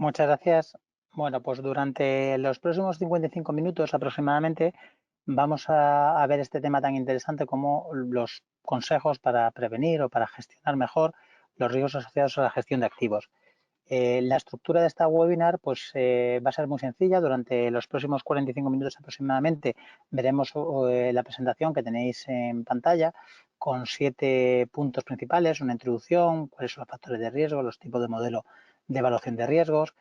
Muchas gracias. Bueno, pues durante los próximos 55 minutos aproximadamente vamos a ver este tema tan interesante como los consejos para prevenir o para gestionar mejor los riesgos asociados a la gestión de activos. La estructura de esta webinar pues, va a ser muy sencilla. Durante los próximos 45 minutos aproximadamente veremos la presentación que tenéis en pantalla con 7 puntos principales, una introducción, cuáles son los factores de riesgo, los tipos de modelo de evaluación de riesgos,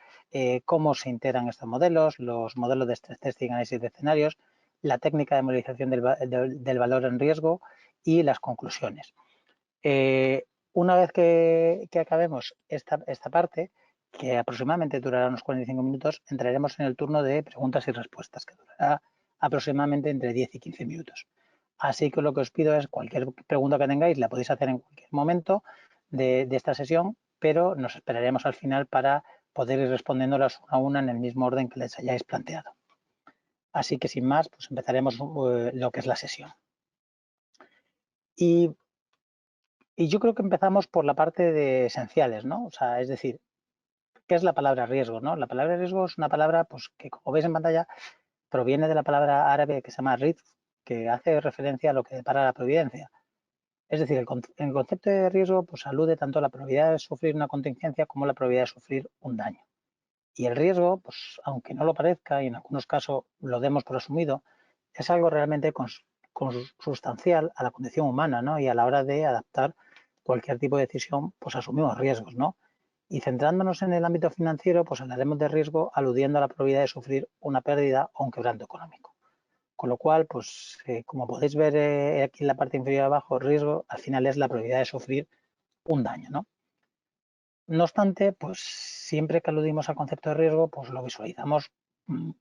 cómo se integran estos modelos, los modelos de stress testing y análisis de escenarios, la técnica de modelización del valor en riesgo y las conclusiones. Una vez que acabemos esta parte, que aproximadamente durará unos 45 minutos, entraremos en el turno de preguntas y respuestas, que durará aproximadamente entre 10 y 15 minutos. Así que lo que os pido es cualquier pregunta que tengáis, la podéis hacer en cualquier momento de esta sesión, pero nos esperaremos al final para poder ir respondiéndolas una a una en el mismo orden que les hayáis planteado. Así que sin más, pues empezaremos lo que es la sesión. Y yo creo que empezamos por la parte de esenciales, ¿no? O sea, es decir, ¿qué es la palabra riesgo, no? La palabra riesgo es una palabra, pues, que como veis en pantalla, proviene de la palabra árabe que se llama rizq, que hace referencia a lo que depara la providencia. Es decir, el concepto de riesgo, pues, alude tanto a la probabilidad de sufrir una contingencia como a la probabilidad de sufrir un daño. Y el riesgo, pues, aunque no lo parezca y en algunos casos lo demos por asumido, es algo realmente consustancial a la condición humana, ¿no? Y a la hora de adaptar cualquier tipo de decisión, pues asumimos riesgos, ¿no? Y centrándonos en el ámbito financiero, pues hablaremos de riesgo aludiendo a la probabilidad de sufrir una pérdida o un quebranto económico. Con lo cual, pues como podéis ver aquí en la parte inferior de abajo, riesgo al final es la probabilidad de sufrir un daño, ¿no? No obstante, pues siempre que aludimos al concepto de riesgo, pues lo visualizamos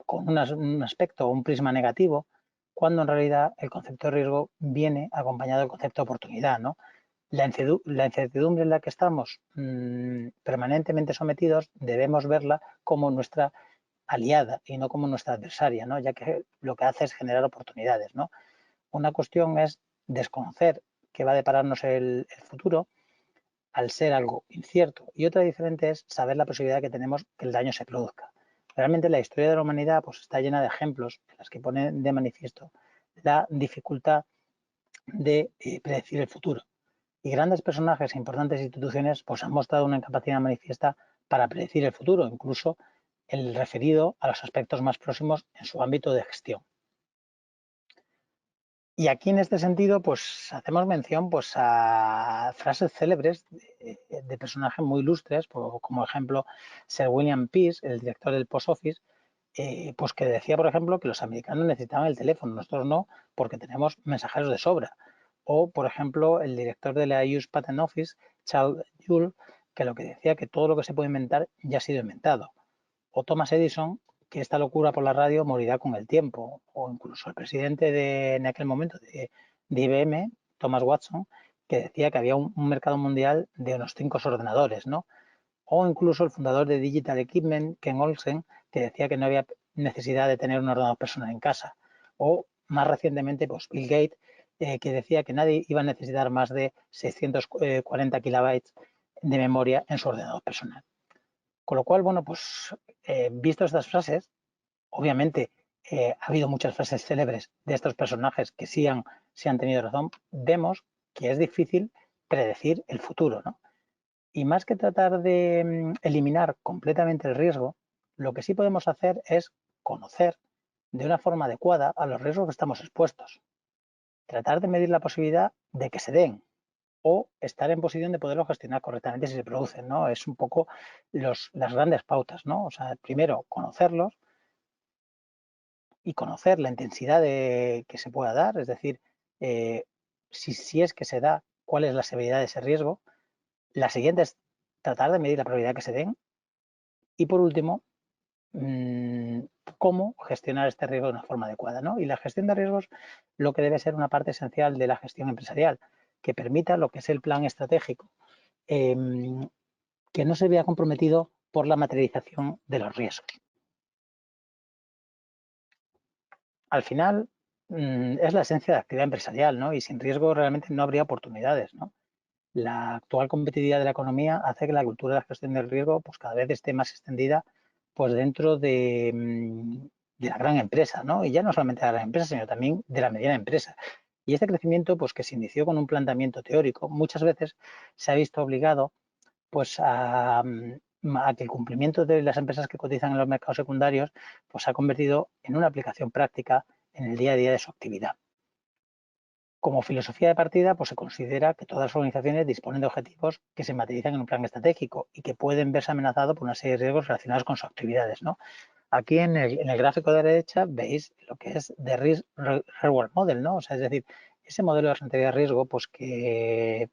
con un aspecto o un prisma negativo, cuando en realidad el concepto de riesgo viene acompañado del concepto de oportunidad, ¿no? La incertidumbre en la que estamos permanentemente sometidos debemos verla como nuestra aliada y no como nuestra adversaria, ¿no? Ya que lo que hace es generar oportunidades, ¿no? Una cuestión es desconocer qué va a depararnos el futuro al ser algo incierto, y otra diferente es saber la posibilidad que tenemos que el daño se produzca. Realmente la historia de la humanidad pues, está llena de ejemplos en los que ponen de manifiesto la dificultad de predecir el futuro. Y grandes personajes e importantes instituciones pues, han mostrado una incapacidad manifiesta para predecir el futuro, incluso el referido a los aspectos más próximos en su ámbito de gestión. Y aquí en este sentido, pues hacemos mención pues, a frases célebres de personajes muy ilustres, como ejemplo Sir William Pease, el director del Post Office, pues que decía, por ejemplo, que los americanos necesitaban el teléfono, nosotros no, porque tenemos mensajeros de sobra. O, por ejemplo, el director de la US Patent Office, Charles Jules, que lo que decía que todo lo que se puede inventar ya ha sido inventado. O Thomas Edison, que esta locura por la radio morirá con el tiempo, o incluso el presidente en aquel momento de IBM, Thomas Watson, que decía que había un mercado mundial de unos 5 ordenadores, ¿no? O incluso el fundador de Digital Equipment, Ken Olsen, que decía que no había necesidad de tener un ordenador personal en casa. O más recientemente, pues Bill Gates, que decía que nadie iba a necesitar más de 640 kilobytes de memoria en su ordenador personal. Con lo cual, bueno, pues visto estas frases, obviamente ha habido muchas frases célebres de estos personajes que sí han tenido razón, vemos que es difícil predecir el futuro, ¿no? Y más que tratar de eliminar completamente el riesgo, lo que sí podemos hacer es conocer de una forma adecuada a los riesgos que estamos expuestos. Tratar de medir la posibilidad de que se den o estar en posición de poderlo gestionar correctamente si se producen, ¿no? Es un poco las grandes pautas, ¿no? O sea, primero conocerlos y conocer la intensidad que se pueda dar, es decir, si es que se da, cuál es la severidad de ese riesgo. La siguiente es tratar de medir la probabilidad que se den. Y por último, cómo gestionar este riesgo de una forma adecuada, ¿no? Y la gestión de riesgos lo que debe ser una parte esencial de la gestión empresarial, que permita lo que es el plan estratégico, que no se vea comprometido por la materialización de los riesgos. Al final, es la esencia de la actividad empresarial, ¿no? Y sin riesgo realmente no habría oportunidades, ¿no? la actual competitividad de la economía hace que la cultura de la gestión del riesgo pues cada vez esté más extendida pues dentro de la gran empresa, ¿no? Y ya no solamente de la gran empresa, sino también de la mediana empresa. Y este crecimiento, pues que se inició con un planteamiento teórico, muchas veces se ha visto obligado pues a que el cumplimiento de las empresas que cotizan en los mercados secundarios pues se ha convertido en una aplicación práctica en el día a día de su actividad. Como filosofía de partida, pues se considera que todas las organizaciones disponen de objetivos que se materializan en un plan estratégico y que pueden verse amenazados por una serie de riesgos relacionados con sus actividades, ¿no? Aquí en el gráfico de la derecha veis lo que es The Risk Reward Model, ¿no? O sea, es decir, ese modelo de rentabilidad de riesgo, pues que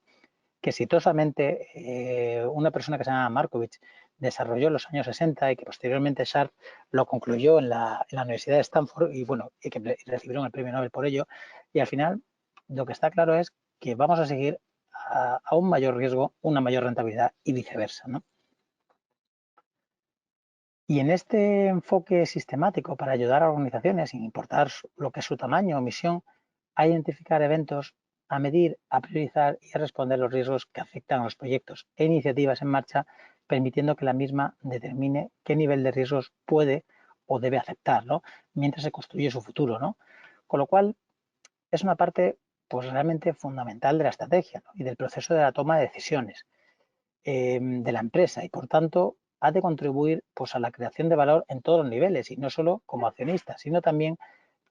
exitosamente una persona que se llama Markovich desarrolló en los años 60 y que posteriormente Sharpe lo concluyó en la Universidad de Stanford y bueno, y que recibieron el premio Nobel por ello. Y al final lo que está claro es que vamos a seguir a un mayor riesgo, una mayor rentabilidad y viceversa, ¿no? Y en este enfoque sistemático para ayudar a organizaciones, sin importar lo que es su tamaño o misión, a identificar eventos, a medir, a priorizar y a responder los riesgos que afectan a los proyectos e iniciativas en marcha, permitiendo que la misma determine qué nivel de riesgos puede o debe aceptar, ¿no? Mientras se construye su futuro, ¿no? Con lo cual, es una parte pues realmente fundamental de la estrategia, ¿no? Y del proceso de la toma de decisiones de la empresa y por tanto ha de contribuir pues, a la creación de valor en todos los niveles y no solo como accionista, sino también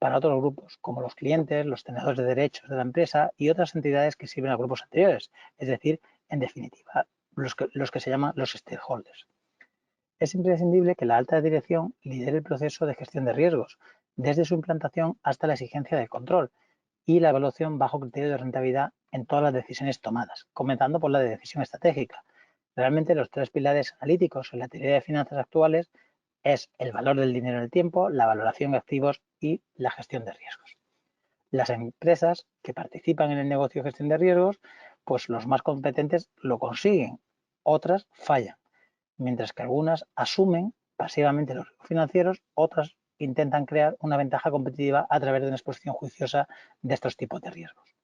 para otros grupos como los clientes, los tenedores de derechos de la empresa y otras entidades que sirven a grupos anteriores, es decir, en definitiva, los que se llaman los stakeholders. Es imprescindible que la alta dirección lidere el proceso de gestión de riesgos, desde su implantación hasta la exigencia del control y la evaluación bajo criterio de rentabilidad en todas las decisiones tomadas, comenzando por la de decisión estratégica. Realmente los tres pilares analíticos en la teoría de finanzas actuales es el valor del dinero en el tiempo, la valoración de activos y la gestión de riesgos. Las empresas que participan en el negocio de gestión de riesgos, pues los más competentes lo consiguen, otras fallan, mientras que algunas asumen pasivamente los riesgos financieros, otras intentan crear una ventaja competitiva a través de una exposición juiciosa de estos tipos de riesgos.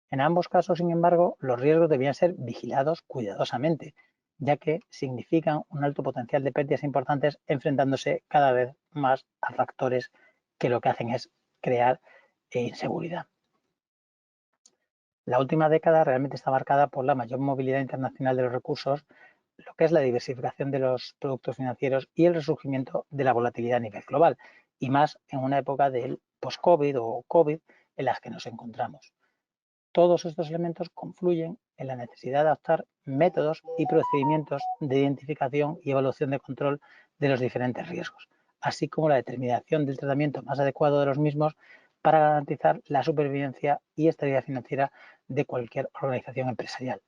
En ambos casos, sin embargo, los riesgos debían ser vigilados cuidadosamente, ya que significan un alto potencial de pérdidas importantes enfrentándose cada vez más a factores que lo que hacen es crear inseguridad. La última década realmente está marcada por la mayor movilidad internacional de los recursos, lo que es la diversificación de los productos financieros y el resurgimiento de la volatilidad a nivel global, y más en una época del post-COVID o COVID en las que nos encontramos. Todos estos elementos confluyen en la necesidad de adaptar métodos y procedimientos de identificación y evaluación de control de los diferentes riesgos, así como la determinación del tratamiento más adecuado de los mismos para garantizar la supervivencia y estabilidad financiera de cualquier organización empresarial.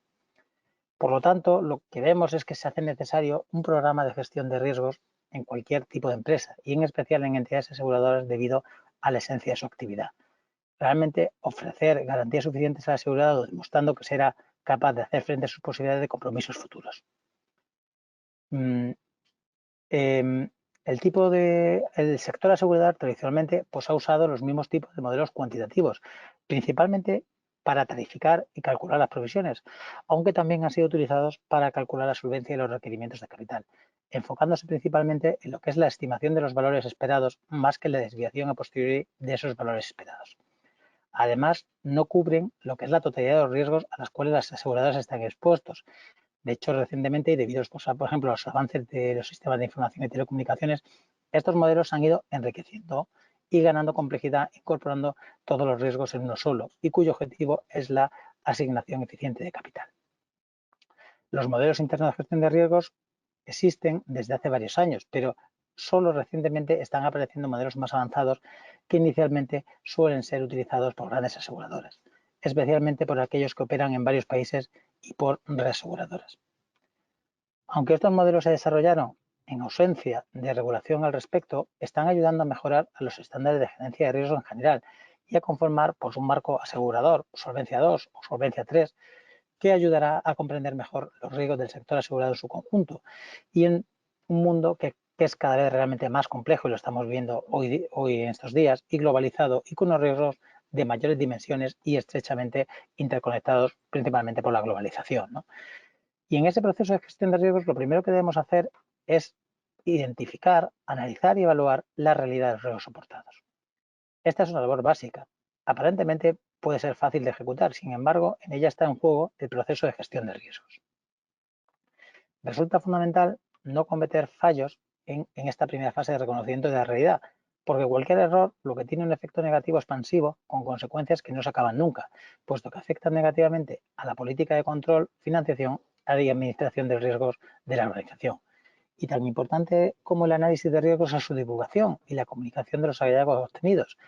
Por lo tanto, lo que vemos es que se hace necesario un programa de gestión de riesgos en cualquier tipo de empresa y en especial en entidades aseguradoras debido a la esencia de su actividad. Realmente ofrecer garantías suficientes al asegurado demostrando que será capaz de hacer frente a sus posibilidades de compromisos futuros. El sector asegurador tradicionalmente pues, ha usado los mismos tipos de modelos cuantitativos, principalmente para tarificar y calcular las provisiones, aunque también han sido utilizados para calcular la solvencia y los requerimientos de capital, enfocándose principalmente en lo que es la estimación de los valores esperados más que la desviación a posteriori de esos valores esperados. Además, no cubren lo que es la totalidad de los riesgos a los cuales las aseguradoras están expuestos. De hecho, recientemente, y debido pues, por ejemplo, a los avances de los sistemas de información y telecomunicaciones, estos modelos han ido enriqueciendo y ganando complejidad, incorporando todos los riesgos en uno solo, y cuyo objetivo es la asignación eficiente de capital. Los modelos internos de gestión de riesgos existen desde hace varios años, pero solo recientemente están apareciendo modelos más avanzados que inicialmente suelen ser utilizados por grandes aseguradoras, especialmente por aquellos que operan en varios países y por reaseguradoras. Aunque estos modelos se desarrollaron en ausencia de regulación al respecto, están ayudando a mejorar a los estándares de gerencia de riesgo en general y a conformar pues, un marco asegurador, Solvencia II o Solvencia III, que ayudará a comprender mejor los riesgos del sector asegurado en su conjunto y en un mundo que es cada vez realmente más complejo y lo estamos viendo hoy en estos días y globalizado y con unos riesgos de mayores dimensiones y estrechamente interconectados principalmente por la globalización, ¿no? Y en ese proceso de gestión de riesgos, lo primero que debemos hacer es identificar, analizar y evaluar la realidad de los riesgos soportados. Esta es una labor básica. Aparentemente puede ser fácil de ejecutar, sin embargo, en ella está en juego el proceso de gestión de riesgos. Resulta fundamental no cometer fallos en esta primera fase de reconocimiento de la realidad, porque cualquier error lo que tiene un efecto negativo expansivo con consecuencias que no se acaban nunca, puesto que afectan negativamente a la política de control, financiación y administración de riesgos de la organización. Y tan importante como el análisis de riesgos es su divulgación y la comunicación de los hallazgos obtenidos.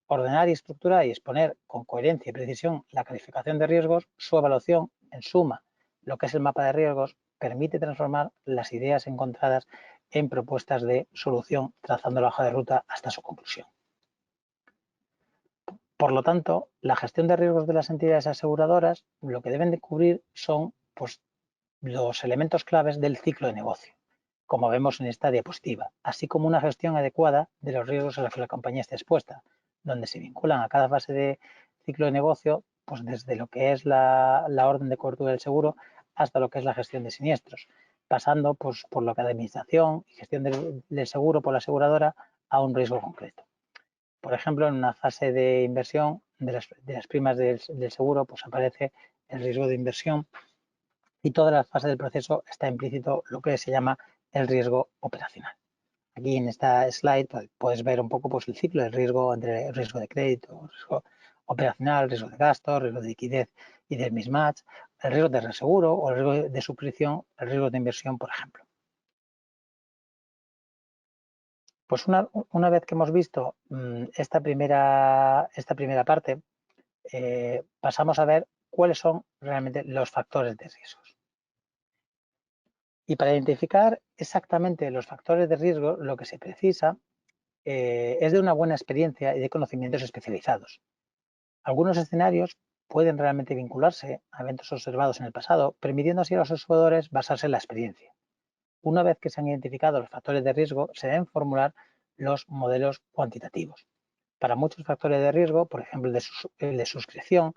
Ordenar y estructurar y exponer con coherencia y precisión la calificación de riesgos, su evaluación, en suma, lo que es el mapa de riesgos, permite transformar las ideas encontradas en propuestas de solución, trazando la hoja de ruta hasta su conclusión. Por lo tanto, la gestión de riesgos de las entidades aseguradoras lo que deben de cubrir son pues, los elementos claves del ciclo de negocio, como vemos en esta diapositiva, así como una gestión adecuada de los riesgos a los que la compañía esté expuesta, donde se vinculan a cada fase de ciclo de negocio, pues desde lo que es la orden de cobertura del seguro hasta lo que es la gestión de siniestros, pasando pues, por lo que es la administración y gestión del seguro por la aseguradora a un riesgo concreto. Por ejemplo, en una fase de inversión de las primas del seguro, pues aparece el riesgo de inversión y toda la fase del proceso está implícito lo que se llama el riesgo operacional. Aquí en esta slide puedes ver un poco pues, el ciclo del riesgo entre el riesgo de crédito, riesgo operacional, riesgo de gasto, riesgo de liquidez y del mismatch, el riesgo de reaseguro o el riesgo de suscripción, el riesgo de inversión, por ejemplo. Pues una vez que hemos visto esta primera parte, pasamos a ver cuáles son realmente los factores de riesgos. Y para identificar exactamente los factores de riesgo, lo que se precisa es de una buena experiencia y de conocimientos especializados. Algunos escenarios pueden realmente vincularse a eventos observados en el pasado, permitiendo así a los aseguradores basarse en la experiencia. Una vez que se han identificado los factores de riesgo, se deben formular los modelos cuantitativos. Para muchos factores de riesgo, por ejemplo el de suscripción,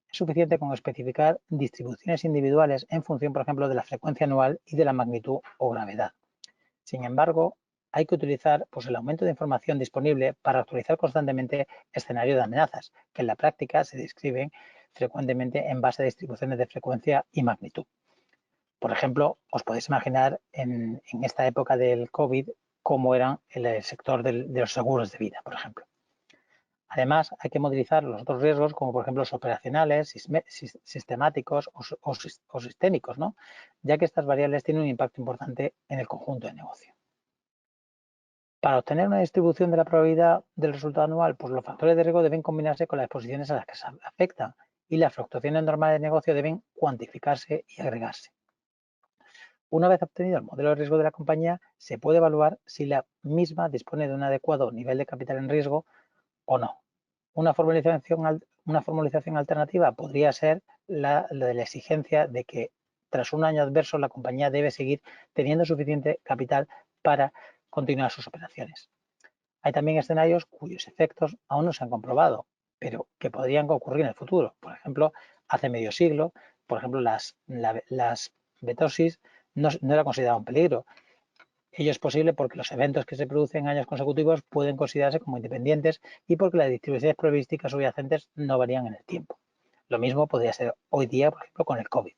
es suficiente con especificar distribuciones individuales en función, por ejemplo, de la frecuencia anual y de la magnitud o gravedad. Sin embargo, hay que utilizar pues, el aumento de información disponible para actualizar constantemente escenarios de amenazas, que en la práctica se describen frecuentemente en base a distribuciones de frecuencia y magnitud. Por ejemplo, os podéis imaginar en esta época del COVID cómo eran el sector de los seguros de vida, por ejemplo. Además, hay que modelizar los otros riesgos, como por ejemplo los operacionales, sistemáticos o sistémicos, ¿no? Ya que estas variables tienen un impacto importante en el conjunto de negocio. Para obtener una distribución de la probabilidad del resultado anual, pues los factores de riesgo deben combinarse con las exposiciones a las que se afectan y las fluctuaciones normales de negocio deben cuantificarse y agregarse. Una vez obtenido el modelo de riesgo de la compañía, se puede evaluar si la misma dispone de un adecuado nivel de capital en riesgo o no. Una formalización alternativa podría ser la de la exigencia de que tras un año adverso la compañía debe seguir teniendo suficiente capital para continuar sus operaciones. Hay también escenarios cuyos efectos aún no se han comprobado, pero que podrían ocurrir en el futuro. Por ejemplo, hace medio siglo, por ejemplo, las betosis no era considerado un peligro. Ello es posible porque los eventos que se producen en años consecutivos pueden considerarse como independientes y porque las distribuciones probabilísticas subyacentes no varían en el tiempo. Lo mismo podría ser hoy día, por ejemplo, con el COVID.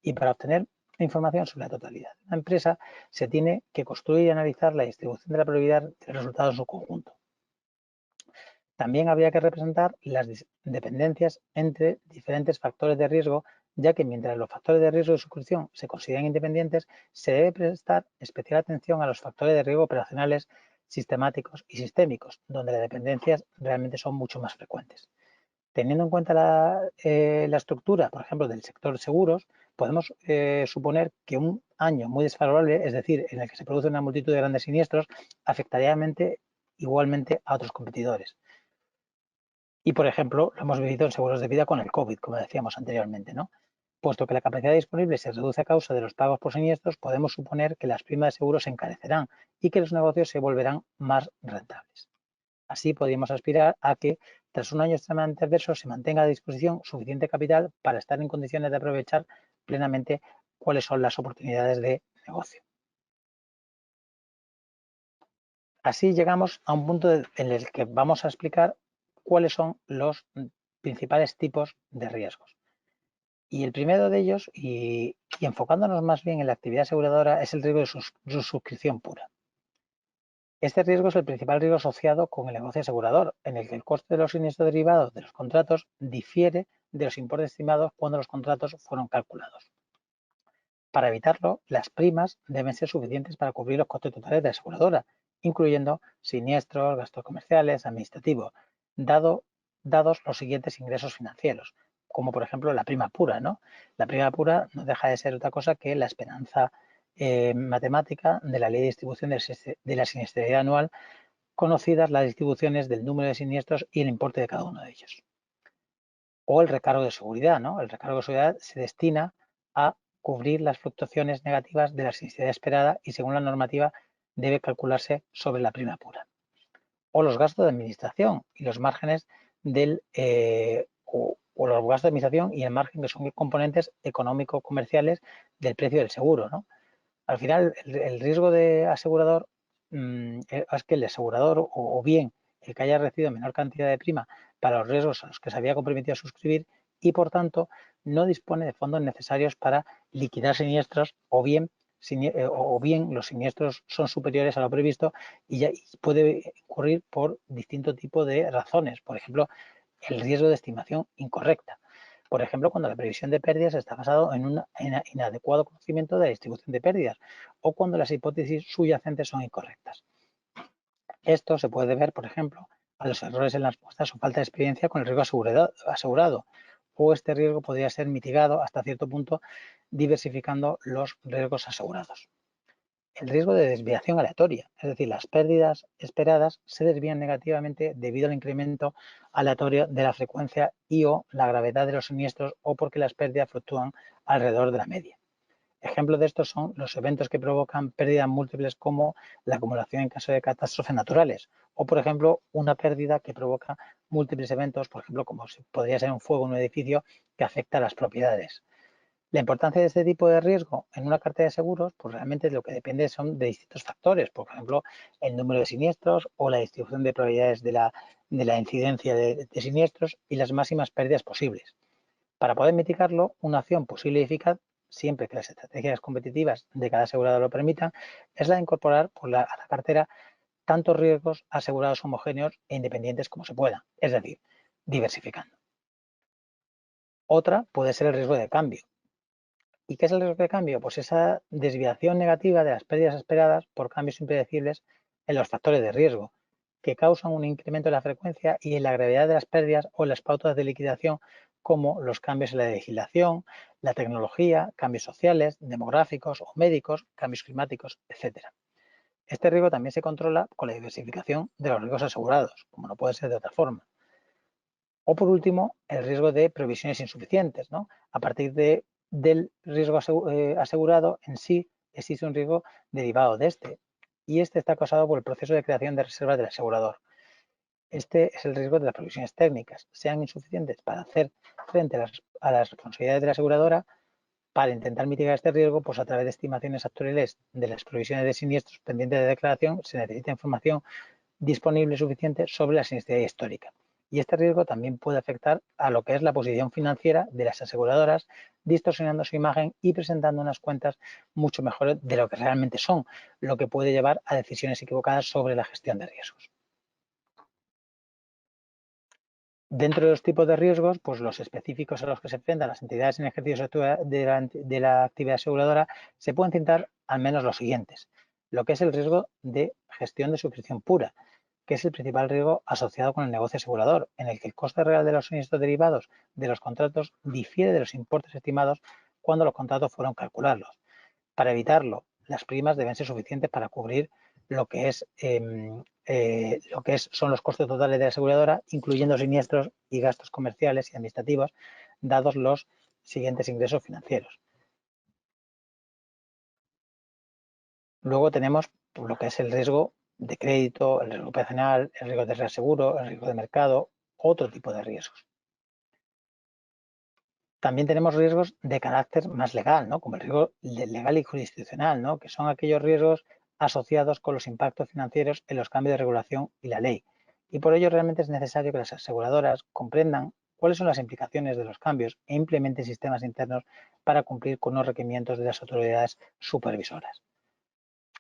Y para obtener información sobre la totalidad de una empresa, se tiene que construir y analizar la distribución de la probabilidad del resultado en su conjunto. También habría que representar las dependencias entre diferentes factores de riesgo, ya que mientras los factores de riesgo de suscripción se consideran independientes, se debe prestar especial atención a los factores de riesgo operacionales, sistemáticos y sistémicos, donde las dependencias realmente son mucho más frecuentes. Teniendo en cuenta la estructura, por ejemplo, del sector seguros, podemos suponer que un año muy desfavorable, es decir, en el que se produce una multitud de grandes siniestros, afectaría igualmente a otros competidores. Y, por ejemplo, lo hemos vivido en seguros de vida con el COVID, como decíamos anteriormente, ¿no? Puesto que la capacidad disponible se reduce a causa de los pagos por siniestros, podemos suponer que las primas de seguro se encarecerán y que los negocios se volverán más rentables. Así podríamos aspirar a que, tras un año extremadamente adverso, se mantenga a disposición suficiente capital para estar en condiciones de aprovechar plenamente cuáles son las oportunidades de negocio. Así llegamos a un punto en el que vamos a explicar cuáles son los principales tipos de riesgos. Y el primero de ellos, y enfocándonos más bien en la actividad aseguradora, es el riesgo de su suscripción pura. Este riesgo es el principal riesgo asociado con el negocio asegurador, en el que el coste de los siniestros derivados de los contratos difiere de los importes estimados cuando los contratos fueron calculados. Para evitarlo, las primas deben ser suficientes para cubrir los costes totales de la aseguradora, incluyendo siniestros, gastos comerciales, administrativos, dados los siguientes ingresos financieros, como por ejemplo la prima pura, ¿no? La prima pura no deja de ser otra cosa que la esperanza matemática de la ley de distribución de la siniestralidad anual, conocidas las distribuciones del número de siniestros y el importe de cada uno de ellos. O el recargo de seguridad, ¿no? El recargo de seguridad se destina a cubrir las fluctuaciones negativas de la siniestralidad esperada y, según la normativa, debe calcularse sobre la prima pura. O los gastos de administración y los márgenes o los gastos de administración y el margen, que son componentes económico-comerciales del precio del seguro, ¿no? Al final, el riesgo de asegurador es que el asegurador o bien el que haya recibido menor cantidad de prima para los riesgos a los que se había comprometido a suscribir y, por tanto, no dispone de fondos necesarios para liquidar siniestros o bien los siniestros son superiores a lo previsto y puede ocurrir por distinto tipo de razones. Por ejemplo, el riesgo de estimación incorrecta. Por ejemplo, cuando la previsión de pérdidas está basado en un inadecuado conocimiento de la distribución de pérdidas o cuando las hipótesis subyacentes son incorrectas. Esto se puede deber, por ejemplo, a los errores en las muestras o falta de experiencia con el riesgo asegurado, o este riesgo podría ser mitigado hasta cierto punto diversificando los riesgos asegurados. El riesgo de desviación aleatoria, es decir, las pérdidas esperadas se desvían negativamente debido al incremento aleatorio de la frecuencia y o la gravedad de los siniestros o porque las pérdidas fluctúan alrededor de la media. Ejemplos de estos son los eventos que provocan pérdidas múltiples como la acumulación en caso de catástrofes naturales o, por ejemplo, una pérdida que provoca múltiples eventos, por ejemplo, como podría ser un fuego en un edificio que afecta a las propiedades. La importancia de este tipo de riesgo en una cartera de seguros, pues realmente lo que depende son de distintos factores, por ejemplo, el número de siniestros o la distribución de probabilidades de la incidencia de siniestros y las máximas pérdidas posibles. Para poder mitigarlo, una acción posible y eficaz, siempre que las estrategias competitivas de cada asegurador lo permitan, es la de incorporar a la cartera tantos riesgos asegurados homogéneos e independientes como se pueda, es decir, diversificando. Otra puede ser el riesgo de cambio. ¿Y qué es el riesgo de cambio? Pues esa desviación negativa de las pérdidas esperadas por cambios impredecibles en los factores de riesgo, que causan un incremento en la frecuencia y en la gravedad de las pérdidas o en las pautas de liquidación, como los cambios en la legislación, la tecnología, cambios sociales, demográficos o médicos, cambios climáticos, etc. Este riesgo también se controla con la diversificación de los riesgos asegurados, como no puede ser de otra forma. O por último, el riesgo de provisiones insuficientes, ¿no? A partir del riesgo asegurado en sí existe un riesgo derivado de este y este está causado por el proceso de creación de reservas del asegurador. Este es el riesgo de las provisiones técnicas, sean insuficientes para hacer frente a las responsabilidades de la aseguradora. Para intentar mitigar este riesgo, pues a través de estimaciones actuariales de las provisiones de siniestros pendientes de declaración, se necesita información disponible suficiente sobre la siniestralidad histórica. Y este riesgo también puede afectar a lo que es la posición financiera de las aseguradoras, distorsionando su imagen y presentando unas cuentas mucho mejores de lo que realmente son, lo que puede llevar a decisiones equivocadas sobre la gestión de riesgos. Dentro de los tipos de riesgos, pues los específicos a los que se enfrentan las entidades en ejercicio de la actividad aseguradora, se pueden citar al menos los siguientes. Lo que es el riesgo de gestión de suscripción pura, que es el principal riesgo asociado con el negocio asegurador, en el que el coste real de los siniestros derivados de los contratos difiere de los importes estimados cuando los contratos fueron calculados. Para evitarlo, las primas deben ser suficientes para cubrir lo que son los costes totales de la aseguradora, incluyendo siniestros y gastos comerciales y administrativos, dados los siguientes ingresos financieros. Luego tenemos lo que es el riesgo de crédito, el riesgo operacional, el riesgo de reaseguro, el riesgo de mercado, otro tipo de riesgos. También tenemos riesgos de carácter más legal, ¿no? Como el riesgo legal y jurisdiccional, ¿no? Que son aquellos riesgos asociados con los impactos financieros en los cambios de regulación y la ley. Y por ello realmente es necesario que las aseguradoras comprendan cuáles son las implicaciones de los cambios e implementen sistemas internos para cumplir con los requerimientos de las autoridades supervisoras.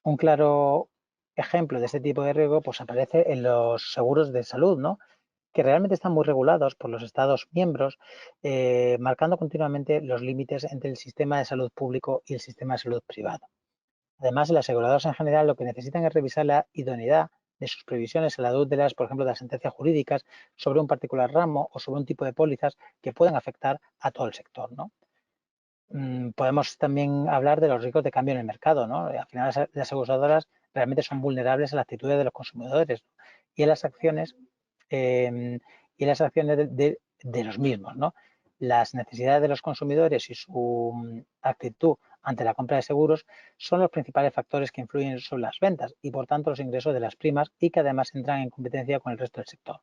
Un claro ejemplo de este tipo de riesgo pues aparece en los seguros de salud, ¿no? Que realmente están muy regulados por los Estados miembros, marcando continuamente los límites entre el sistema de salud público y el sistema de salud privado. Además, las aseguradoras en general lo que necesitan es revisar la idoneidad de sus previsiones a la luz de las, por ejemplo, de las sentencias jurídicas sobre un particular ramo o sobre un tipo de pólizas que puedan afectar a todo el sector, ¿no? Podemos también hablar de los riesgos de cambio en el mercado, ¿no? Al final las aseguradoras realmente son vulnerables a las actitudes de los consumidores, ¿no? y a las acciones de los mismos, ¿no? Las necesidades de los consumidores y su actitud ante la compra de seguros son los principales factores que influyen sobre las ventas y por tanto los ingresos de las primas y que además entran en competencia con el resto del sector.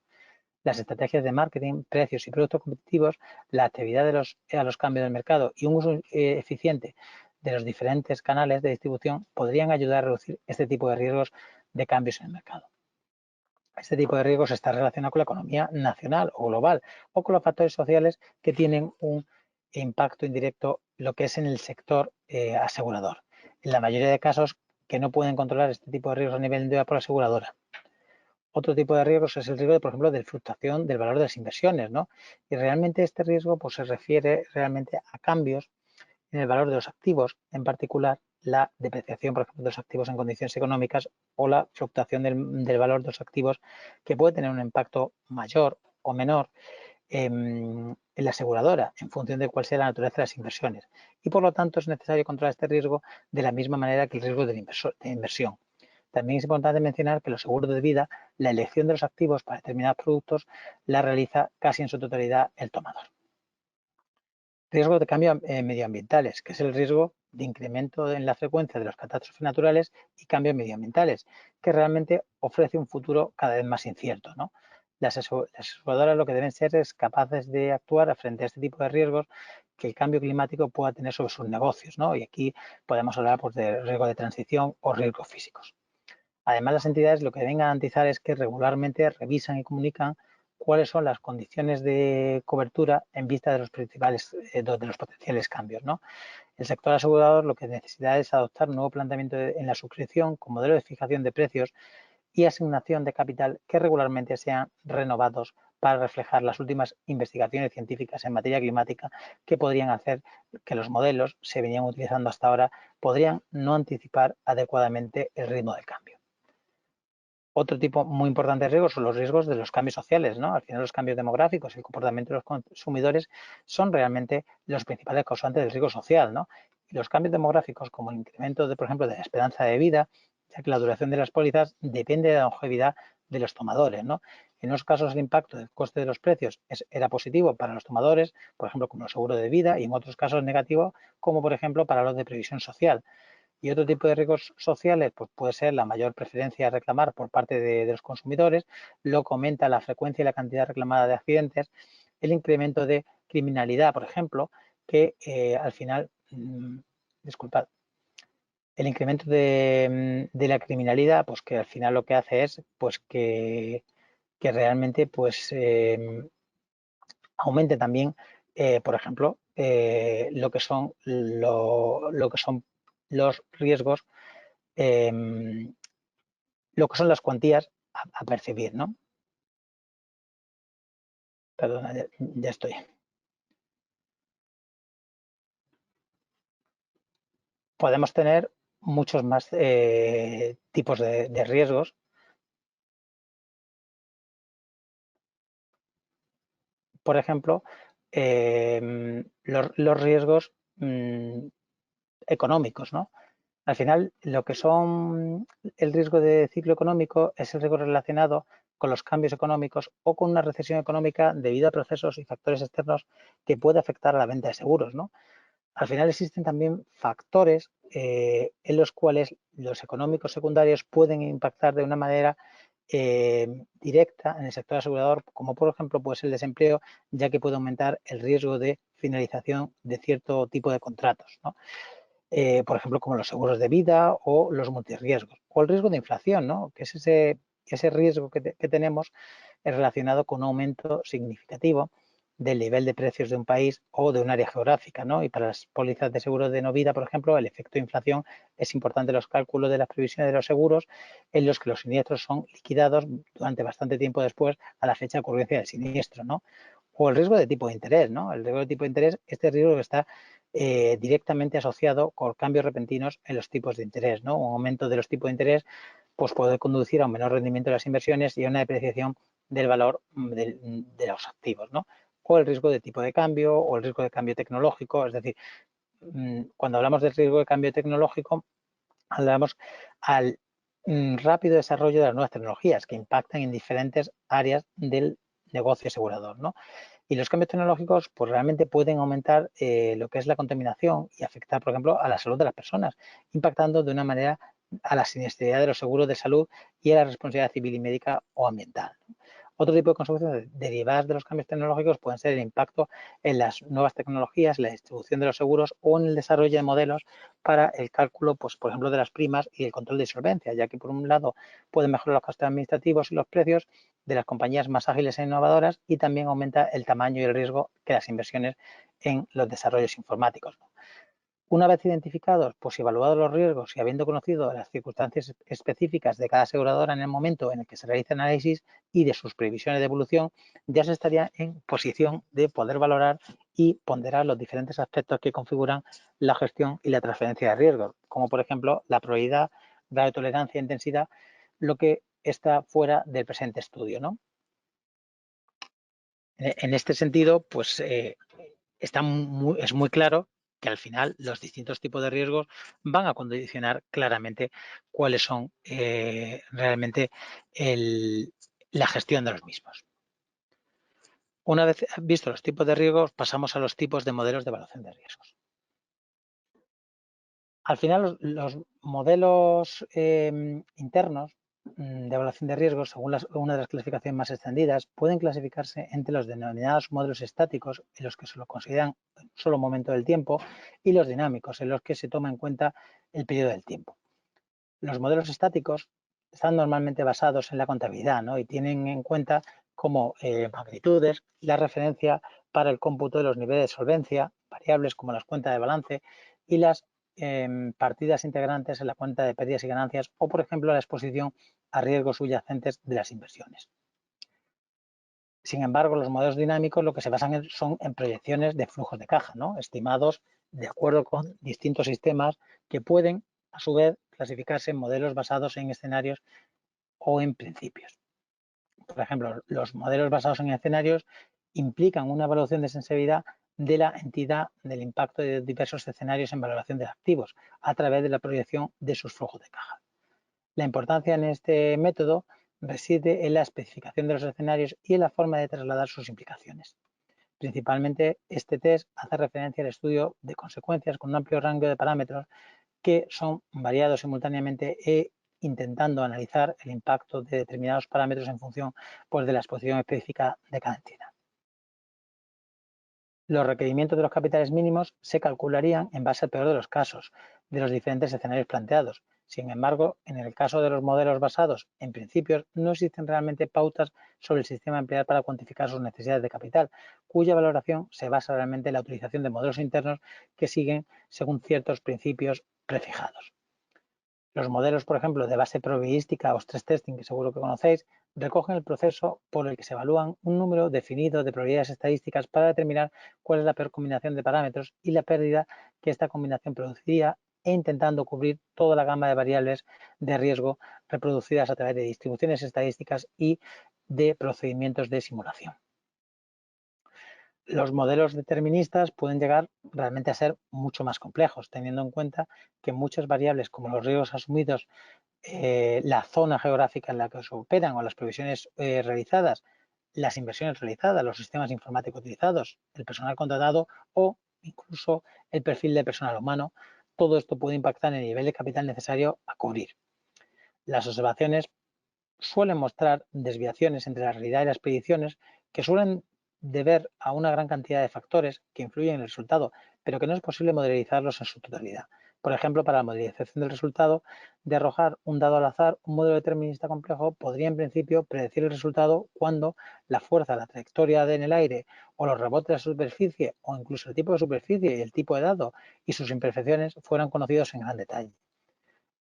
Las estrategias de marketing, precios y productos competitivos, la actividad a los cambios del mercado y un uso eficiente de los diferentes canales de distribución podrían ayudar a reducir este tipo de riesgos de cambios en el mercado. Este tipo de riesgos está relacionado con la economía nacional o global o con los factores sociales que tienen un impacto indirecto lo que es en el sector asegurador. En la mayoría de casos que no pueden controlar este tipo de riesgos a nivel individual por la aseguradora. Otro tipo de riesgos es el riesgo, por ejemplo, de fluctuación del valor de las inversiones, ¿no? Y realmente este riesgo pues, se refiere realmente a cambios en el valor de los activos, en particular la depreciación, por ejemplo, de los activos en condiciones económicas o la fluctuación del valor de los activos que puede tener un impacto mayor o menor en la aseguradora en función de cuál sea la naturaleza de las inversiones. Y por lo tanto es necesario controlar este riesgo de la misma manera que el riesgo de inversión. También es importante mencionar que los seguros de vida, la elección de los activos para determinados productos la realiza casi en su totalidad el tomador. Riesgos de cambio medioambientales, que es el riesgo de incremento en la frecuencia de las catástrofes naturales y cambios medioambientales, que realmente ofrece un futuro cada vez más incierto, ¿no? Las aseguradoras lo que deben ser es capaces de actuar frente a este tipo de riesgos que el cambio climático pueda tener sobre sus negocios, ¿no? Y aquí podemos hablar pues, de riesgo de transición o riesgos físicos. Además, las entidades lo que deben garantizar es que regularmente revisan y comunican cuáles son las condiciones de cobertura en vista de los principales, de los potenciales cambios, ¿no? El sector asegurador lo que necesita es adoptar un nuevo planteamiento en la suscripción con modelo de fijación de precios y asignación de capital que regularmente sean renovados para reflejar las últimas investigaciones científicas en materia climática que podrían hacer que los modelos se venían utilizando hasta ahora podrían no anticipar adecuadamente el ritmo del cambio. Otro tipo muy importante de riesgos son los riesgos de los cambios sociales, ¿no? Al final los cambios demográficos y el comportamiento de los consumidores son realmente los principales causantes del riesgo social, ¿no? Y los cambios demográficos, como el incremento, por ejemplo, de la esperanza de vida, ya que la duración de las pólizas depende de la longevidad de los tomadores, ¿no? En unos casos el impacto del coste de los precios era positivo para los tomadores, por ejemplo, como el seguro de vida, y en otros casos negativo, como por ejemplo para los de previsión social. Y otro tipo de riesgos sociales pues puede ser la mayor preferencia a reclamar por parte de los consumidores, lo que aumenta la frecuencia y la cantidad reclamada de accidentes, el incremento de criminalidad, por ejemplo, que al final, disculpad, el incremento de la criminalidad, pues que al final lo que hace es pues que realmente pues aumente también, por ejemplo, lo que son los riesgos lo que son las cuantías a percibir, ¿no? Perdona, ya estoy. Podemos tener muchos más tipos de riesgos. Por ejemplo, los riesgos económicos, ¿no? Al final, lo que son el riesgo de ciclo económico es el riesgo relacionado con los cambios económicos o con una recesión económica debido a procesos y factores externos que puede afectar a la venta de seguros, ¿no? al final existen también factores en los cuales los económicos secundarios pueden impactar de una manera directa en el sector asegurador, como por ejemplo puede ser el desempleo, ya que puede aumentar el riesgo de finalización de cierto tipo de contratos, ¿no? Por ejemplo, como los seguros de vida o los multirriesgos, o el riesgo de inflación, ¿no? Que es ese riesgo que tenemos relacionado con un aumento significativo del nivel de precios de un país o de un área geográfica, ¿no? Y para las pólizas de seguro de no vida, por ejemplo, el efecto de inflación es importante en los cálculos de las previsiones de los seguros, en los que los siniestros son liquidados durante bastante tiempo después a la fecha de ocurrencia del siniestro, ¿no? O el riesgo de tipo de interés, ¿no? El riesgo de tipo de interés, este riesgo que está directamente asociado con cambios repentinos en los tipos de interés, ¿no? Un aumento de los tipos de interés pues puede conducir a un menor rendimiento de las inversiones y a una depreciación del valor de los activos, ¿no? O el riesgo de tipo de cambio o el riesgo de cambio tecnológico, es decir, cuando hablamos del riesgo de cambio tecnológico, hablamos al rápido desarrollo de las nuevas tecnologías que impactan en diferentes áreas del negocio asegurador, ¿no? Y los cambios tecnológicos pues realmente pueden aumentar lo que es la contaminación y afectar, por ejemplo, a la salud de las personas, impactando de una manera a la siniestralidad de los seguros de salud y a la responsabilidad civil y médica o ambiental. Otro tipo de consecuencias derivadas de los cambios tecnológicos pueden ser el impacto en las nuevas tecnologías, la distribución de los seguros o en el desarrollo de modelos para el cálculo, pues, por ejemplo, de las primas y el control de insolvencia, ya que por un lado pueden mejorar los costes administrativos y los precios de las compañías más ágiles e innovadoras y también aumenta el tamaño y el riesgo que las inversiones en los desarrollos informáticos. Una vez identificados, pues evaluados los riesgos y habiendo conocido las circunstancias específicas de cada aseguradora en el momento en el que se realiza el análisis y de sus previsiones de evolución, ya se estaría en posición de poder valorar y ponderar los diferentes aspectos que configuran la gestión y la transferencia de riesgos, como por ejemplo la probabilidad, grado de tolerancia e intensidad, lo que está fuera del presente estudio, ¿no? En este sentido, pues es muy claro que al final los distintos tipos de riesgos van a condicionar claramente cuáles son realmente la gestión de los mismos. Una vez visto los tipos de riesgos, pasamos a los tipos de modelos de evaluación de riesgos. Al final, los modelos internos de evaluación de riesgos, según una de las clasificaciones más extendidas, pueden clasificarse entre los denominados modelos estáticos, en los que se lo consideran un solo momento del tiempo, y los dinámicos, en los que se toma en cuenta el periodo del tiempo. Los modelos estáticos están normalmente basados en la contabilidad, ¿no? Y tienen en cuenta como magnitudes, la referencia para el cómputo de los niveles de solvencia, variables como las cuentas de balance y las partidas integrantes en la cuenta de pérdidas y ganancias o, por ejemplo, la exposición a riesgos subyacentes de las inversiones. Sin embargo, los modelos dinámicos lo que se basan son en proyecciones de flujos de caja, ¿no? Estimados de acuerdo con distintos sistemas que pueden, a su vez, clasificarse en modelos basados en escenarios o en principios. Por ejemplo, los modelos basados en escenarios implican una evaluación de sensibilidad de la entidad del impacto de diversos escenarios en valoración de activos a través de la proyección de sus flujos de caja. La importancia en este método reside en la especificación de los escenarios y en la forma de trasladar sus implicaciones. Principalmente, este test hace referencia al estudio de consecuencias con un amplio rango de parámetros que son variados simultáneamente e intentando analizar el impacto de determinados parámetros en función pues, de la exposición específica de cada entidad. Los requerimientos de los capitales mínimos se calcularían en base al peor de los casos de los diferentes escenarios planteados. Sin embargo, en el caso de los modelos basados en principios, no existen realmente pautas sobre el sistema a emplear para cuantificar sus necesidades de capital, cuya valoración se basa realmente en la utilización de modelos internos que siguen según ciertos principios prefijados. Los modelos, por ejemplo, de base probabilística o stress testing, que seguro que conocéis, recogen el proceso por el que se evalúan un número definido de probabilidades estadísticas para determinar cuál es la peor combinación de parámetros y la pérdida que esta combinación produciría e intentando cubrir toda la gama de variables de riesgo reproducidas a través de distribuciones estadísticas y de procedimientos de simulación. Los modelos deterministas pueden llegar realmente a ser mucho más complejos, teniendo en cuenta que muchas variables como los riesgos asumidos, la zona geográfica en la que se operan o las previsiones realizadas, las inversiones realizadas, los sistemas informáticos utilizados, el personal contratado o incluso el perfil de personal humano. Todo esto puede impactar en el nivel de capital necesario a cubrir. Las observaciones suelen mostrar desviaciones entre la realidad y las predicciones que suelen deber a una gran cantidad de factores que influyen en el resultado, pero que no es posible modelizarlos en su totalidad. Por ejemplo, para la modelización del resultado de arrojar un dado al azar, un modelo determinista complejo podría en principio predecir el resultado cuando la fuerza, la trayectoria en el aire o los rebotes de la superficie o incluso el tipo de superficie y el tipo de dado y sus imperfecciones fueran conocidos en gran detalle.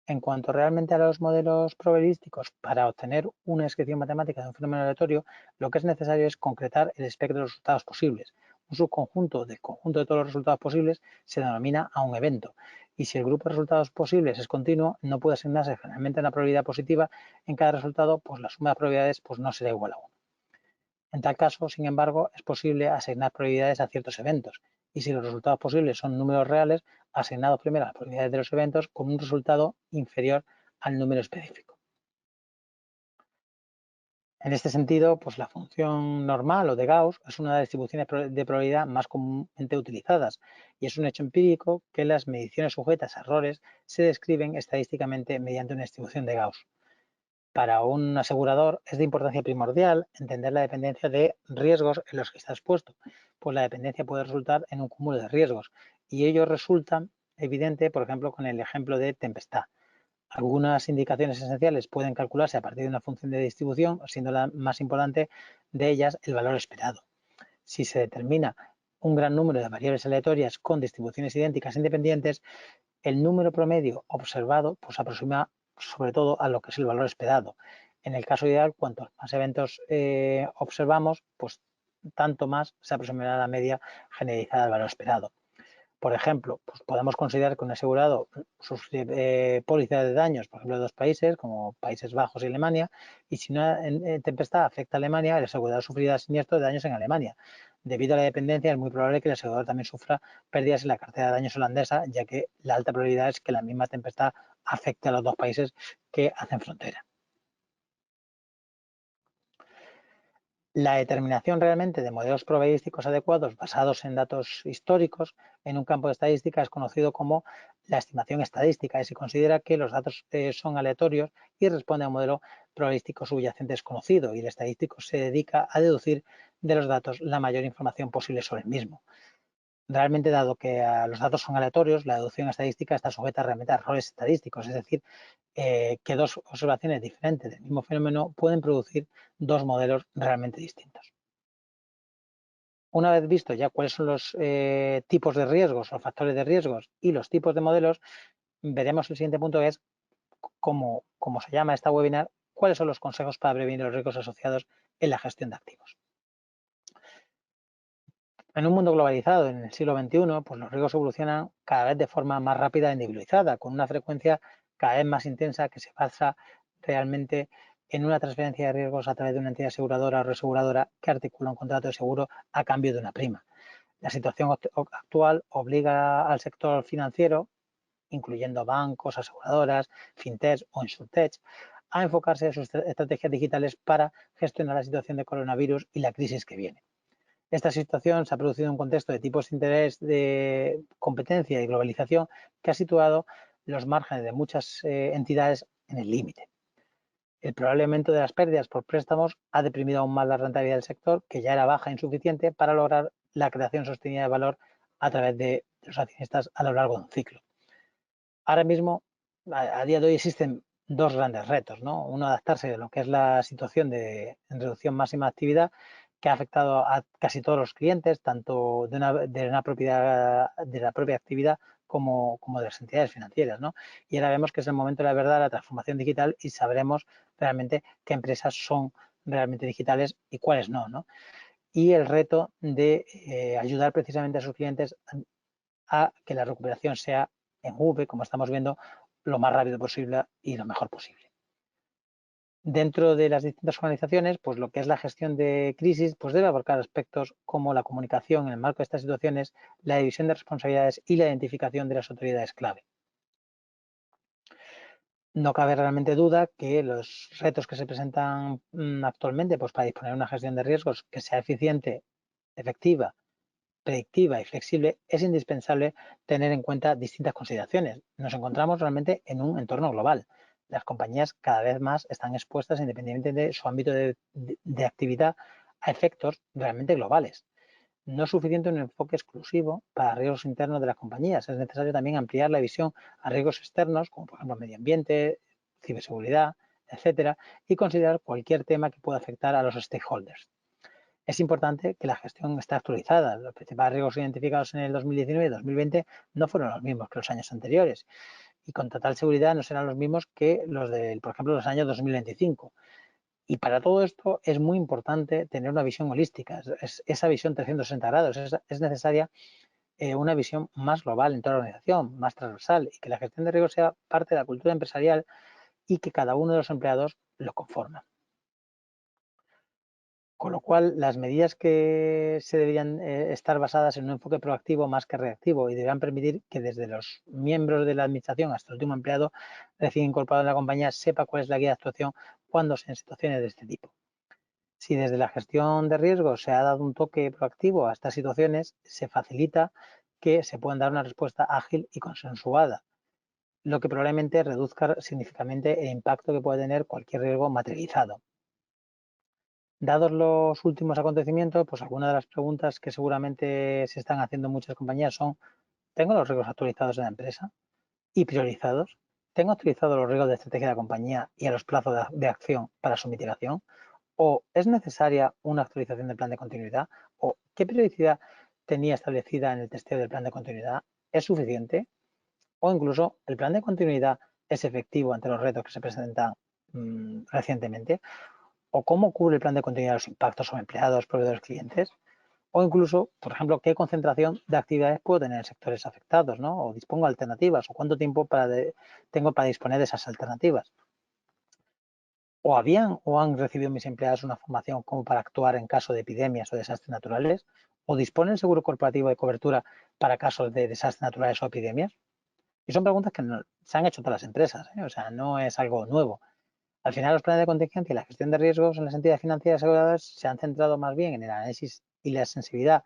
En cuanto realmente a los modelos probabilísticos, para obtener una descripción matemática de un fenómeno aleatorio, lo que es necesario es concretar el espectro de los resultados posibles. Un subconjunto del conjunto de todos los resultados posibles se denomina a un evento. Y si el grupo de resultados posibles es continuo, no puede asignarse generalmente una probabilidad positiva en cada resultado, pues la suma de probabilidades pues no será igual a 1. En tal caso, sin embargo, es posible asignar probabilidades a ciertos eventos, y si los resultados posibles son números reales, asignados primero a las probabilidades de los eventos con un resultado inferior al número específico. En este sentido, pues la función normal o de Gauss es una de las distribuciones de probabilidad más comúnmente utilizadas y es un hecho empírico que las mediciones sujetas a errores se describen estadísticamente mediante una distribución de Gauss. Para un asegurador es de importancia primordial entender la dependencia de riesgos en los que está expuesto, pues la dependencia puede resultar en un cúmulo de riesgos y ello resulta evidente, por ejemplo, con el ejemplo de tempestad. Algunas indicaciones esenciales pueden calcularse a partir de una función de distribución, siendo la más importante de ellas el valor esperado. Si se determina un gran número de variables aleatorias con distribuciones idénticas e independientes, el número promedio observado pues aproxima sobre todo a lo que es el valor esperado. En el caso ideal, cuantos más eventos observamos, pues tanto más se aproximará a la media generalizada del valor esperado. Por ejemplo, pues podemos considerar que un asegurado suscribe pólizas de daños, por ejemplo, de dos países, como Países Bajos y Alemania, y si una tempestad afecta a Alemania, el asegurador sufrirá siniestros de daños en Alemania. Debido a la dependencia, es muy probable que el asegurador también sufra pérdidas en la cartera de daños holandesa, ya que la alta probabilidad es que la misma tempestad afecte a los dos países que hacen frontera. La determinación realmente de modelos probabilísticos adecuados basados en datos históricos en un campo de estadística es conocido como la estimación estadística y se considera que los datos son aleatorios y responden a un modelo probabilístico subyacente desconocido y el estadístico se dedica a deducir de los datos la mayor información posible sobre el mismo. Realmente, dado que los datos son aleatorios, la deducción estadística está sujeta realmente a errores estadísticos, es decir, que dos observaciones diferentes del mismo fenómeno pueden producir dos modelos realmente distintos. Una vez visto ya cuáles son los tipos de riesgos o factores de riesgos y los tipos de modelos, veremos el siguiente punto que es, como se llama esta webinar, cuáles son los consejos para prevenir los riesgos asociados en la gestión de activos. En un mundo globalizado en el siglo XXI, pues los riesgos evolucionan cada vez de forma más rápida e individualizada, con una frecuencia cada vez más intensa que se basa realmente en una transferencia de riesgos a través de una entidad aseguradora o reaseguradora que articula un contrato de seguro a cambio de una prima. La situación actual obliga al sector financiero, incluyendo bancos, aseguradoras, fintechs o insurtechs, a enfocarse en sus estrategias digitales para gestionar la situación de coronavirus y la crisis que viene. Esta situación se ha producido en un contexto de tipos de interés de competencia y globalización que ha situado los márgenes de muchas entidades en el límite. El probable aumento de las pérdidas por préstamos ha deprimido aún más la rentabilidad del sector, que ya era baja e insuficiente para lograr la creación sostenida de valor a través de los accionistas a lo largo de un ciclo. Ahora mismo, a día de hoy, existen dos grandes retos, ¿no? Uno, adaptarse a lo que es la situación de reducción máxima de actividad que ha afectado a casi todos los clientes, tanto de una propiedad de la propia actividad como de las entidades financieras, ¿no? Y ahora vemos que es el momento de la verdad, la transformación digital y sabremos realmente qué empresas son realmente digitales y cuáles no, ¿no? Y el reto de ayudar precisamente a sus clientes a que la recuperación sea en V, como estamos viendo, lo más rápido posible y lo mejor posible. Dentro de las distintas organizaciones, pues lo que es la gestión de crisis, pues debe abarcar aspectos como la comunicación en el marco de estas situaciones, la división de responsabilidades y la identificación de las autoridades clave. No cabe realmente duda que los retos que se presentan actualmente, pues para disponer de una gestión de riesgos que sea eficiente, efectiva predictiva y flexible, es indispensable tener en cuenta distintas consideraciones. Nos encontramos realmente en un entorno global. Las compañías cada vez más están expuestas, independientemente de su ámbito de actividad, a efectos realmente globales. No es suficiente un enfoque exclusivo para riesgos internos de las compañías. Es necesario también ampliar la visión a riesgos externos, como por ejemplo medio ambiente, ciberseguridad, etcétera, y considerar cualquier tema que pueda afectar a los stakeholders. Es importante que la gestión esté actualizada. Los principales riesgos identificados en el 2019 y 2020 no fueron los mismos que los años anteriores y con total seguridad no serán los mismos que los de, por ejemplo, los años 2025. Y para todo esto es muy importante tener una visión holística, esa visión 360 grados. Es necesaria una visión más global en toda la organización, más transversal, y que la gestión de riesgos sea parte de la cultura empresarial y que cada uno de los empleados lo conforma. Con lo cual, las medidas que se deberían estar basadas en un enfoque proactivo más que reactivo y deberán permitir que desde los miembros de la administración hasta el último empleado recién incorporado en la compañía sepa cuál es la guía de actuación cuando se en situaciones de este tipo. Si desde la gestión de riesgos se ha dado un toque proactivo a estas situaciones, se facilita que se pueda dar una respuesta ágil y consensuada, lo que probablemente reduzca significativamente el impacto que puede tener cualquier riesgo materializado. Dados los últimos acontecimientos, pues algunas de las preguntas que seguramente se están haciendo muchas compañías son: ¿tengo los riesgos actualizados en la empresa y priorizados? ¿Tengo actualizados los riesgos de estrategia de la compañía y a los plazos de acción para su mitigación? ¿O es necesaria una actualización del plan de continuidad? ¿O qué periodicidad tenía establecida en el testeo del plan de continuidad? ¿Es suficiente? ¿O incluso el plan de continuidad es efectivo ante los retos que se presentan recientemente? ¿O cómo cubre el plan de continuidad los impactos sobre empleados, proveedores, clientes? O incluso, por ejemplo, qué concentración de actividades puedo tener en sectores afectados, ¿no? O dispongo de alternativas, o cuánto tiempo tengo para disponer de esas alternativas. ¿O habían o han recibido mis empleados una formación como para actuar en caso de epidemias o desastres naturales? ¿O dispone el seguro corporativo de cobertura para casos de desastres naturales o epidemias? Y son preguntas que se han hecho todas las empresas, ¿eh? O sea, no es algo nuevo. Al final, los planes de contingencia y la gestión de riesgos en las entidades financieras aseguradoras se han centrado más bien en el análisis y la sensibilidad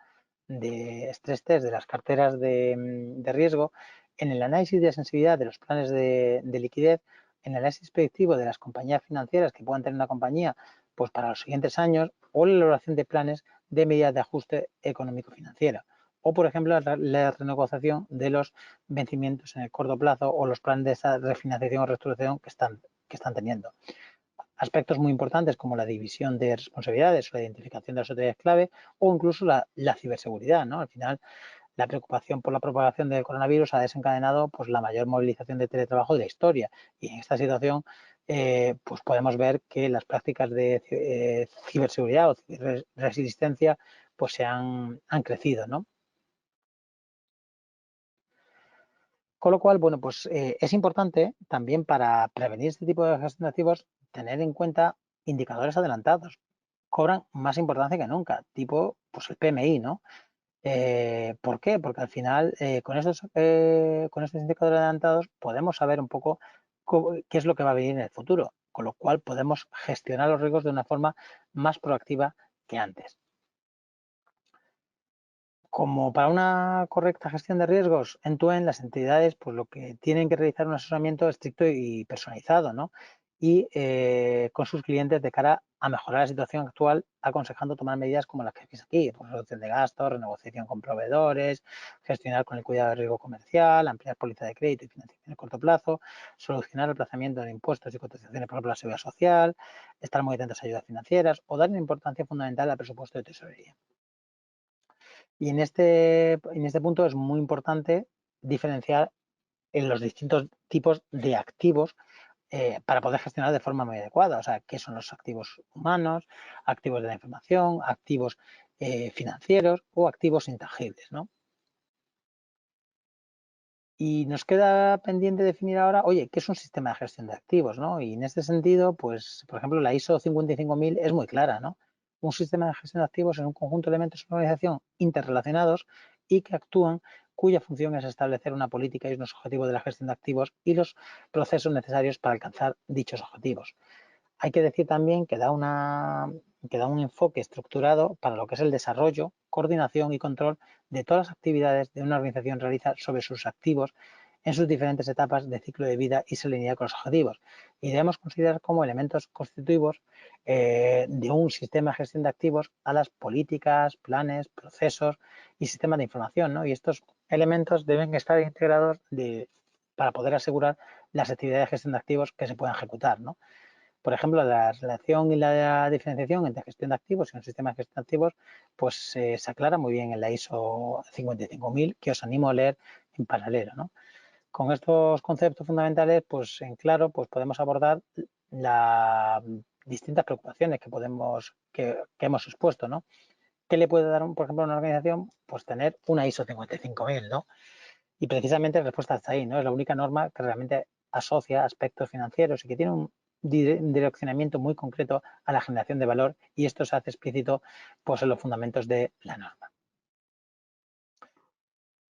de estrés test de las carteras de riesgo, en el análisis de sensibilidad de los planes de liquidez, en el análisis predictivo de las compañías financieras que puedan tener una compañía pues para los siguientes años, o la elaboración de planes de medidas de ajuste económico-financiero, o por ejemplo la renegociación de los vencimientos en el corto plazo o los planes de esa refinanciación o reestructuración que están teniendo. Aspectos muy importantes como la división de responsabilidades o la identificación de las autoridades clave, o incluso la ciberseguridad, ¿no? Al final, la preocupación por la propagación del coronavirus ha desencadenado pues, la mayor movilización de teletrabajo de la historia, y en esta situación pues podemos ver que las prácticas de ciberseguridad o resistencia pues han crecido, ¿no? Con lo cual, bueno, pues es importante también para prevenir este tipo de gestión de activos tener en cuenta indicadores adelantados. Cobran más importancia que nunca, tipo pues el PMI, ¿no? ¿Por qué? Porque al final con estos indicadores adelantados podemos saber un poco qué es lo que va a venir en el futuro, con lo cual podemos gestionar los riesgos de una forma más proactiva que antes. Como para una correcta gestión de riesgos end-to-end, las entidades pues lo que tienen que realizar un asesoramiento estricto y personalizado, ¿no? Y con sus clientes de cara a mejorar la situación actual, aconsejando tomar medidas como las que veis aquí: pues, reducción de gastos, renegociación con proveedores, gestionar con el cuidado del riesgo comercial, ampliar póliza de crédito y financiación a corto plazo, solucionar el aplazamiento de impuestos y cotizaciones, por ejemplo, la seguridad social, estar muy atentos a ayudas financieras o dar una importancia fundamental al presupuesto de tesorería. Y en este punto es muy importante diferenciar en los distintos tipos de activos para poder gestionar de forma muy adecuada. O sea, qué son los activos humanos, activos de la información, activos financieros o activos intangibles, ¿no? Y nos queda pendiente definir ahora, oye, ¿qué es un sistema de gestión de activos, no? Y en este sentido, pues, por ejemplo, la ISO 55000 es muy clara, ¿no? Un sistema de gestión de activos es un conjunto de elementos de una organización interrelacionados y que actúan, cuya función es establecer una política y unos objetivos de la gestión de activos y los procesos necesarios para alcanzar dichos objetivos. Hay que decir también que da un enfoque estructurado para lo que es el desarrollo, coordinación y control de todas las actividades de una organización realiza sobre sus activos en sus diferentes etapas de ciclo de vida y se alinea con los objetivos. Y debemos considerar como elementos constitutivos de un sistema de gestión de activos a las políticas, planes, procesos y sistemas de información, ¿no? Y estos elementos deben estar integrados para poder asegurar las actividades de gestión de activos que se puedan ejecutar, ¿no? Por ejemplo, la relación y la diferenciación entre gestión de activos y un sistema de gestión de activos, pues se aclara muy bien en la ISO 55000, que os animo a leer en paralelo, ¿no? Con estos conceptos fundamentales, pues en claro, pues podemos abordar las distintas preocupaciones que hemos expuesto, ¿no? ¿Qué le puede dar, por ejemplo, a una organización? Pues tener una ISO 55000, ¿no? Y precisamente la respuesta está ahí, ¿no? Es la única norma que realmente asocia aspectos financieros y que tiene un direccionamiento muy concreto a la generación de valor, y esto se hace explícito pues en los fundamentos de la norma.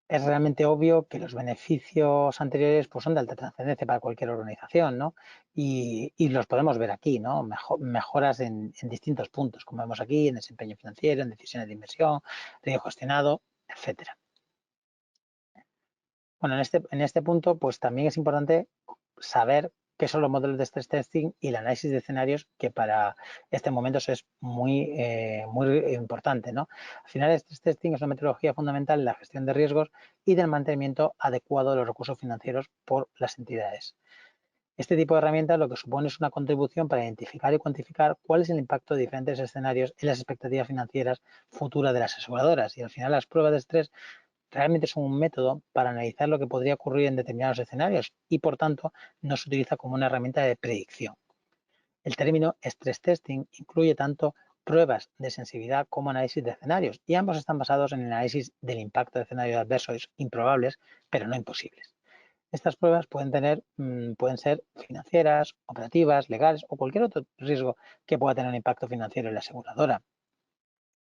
Es realmente obvio que los beneficios anteriores pues son de alta trascendencia para cualquier organización, ¿no? Y los podemos ver aquí, ¿no? Mejoras en distintos puntos, como vemos aquí, en desempeño financiero, en decisiones de inversión, riesgo gestionado, etcétera. Bueno, en este punto, pues también es importante saber qué son los modelos de stress testing y el análisis de escenarios, que para este momento es muy importante, ¿no? Al final, el stress testing es una metodología fundamental en la gestión de riesgos y del mantenimiento adecuado de los recursos financieros por las entidades. Este tipo de herramientas lo que supone es una contribución para identificar y cuantificar cuál es el impacto de diferentes escenarios en las expectativas financieras futuras de las aseguradoras. Y al final, las pruebas de estrés realmente son un método para analizar lo que podría ocurrir en determinados escenarios y, por tanto, no se utiliza como una herramienta de predicción. El término stress testing incluye tanto pruebas de sensibilidad como análisis de escenarios, y ambos están basados en el análisis del impacto de escenarios adversos improbables, pero no imposibles. Estas pruebas pueden ser financieras, operativas, legales o cualquier otro riesgo que pueda tener un impacto financiero en la aseguradora.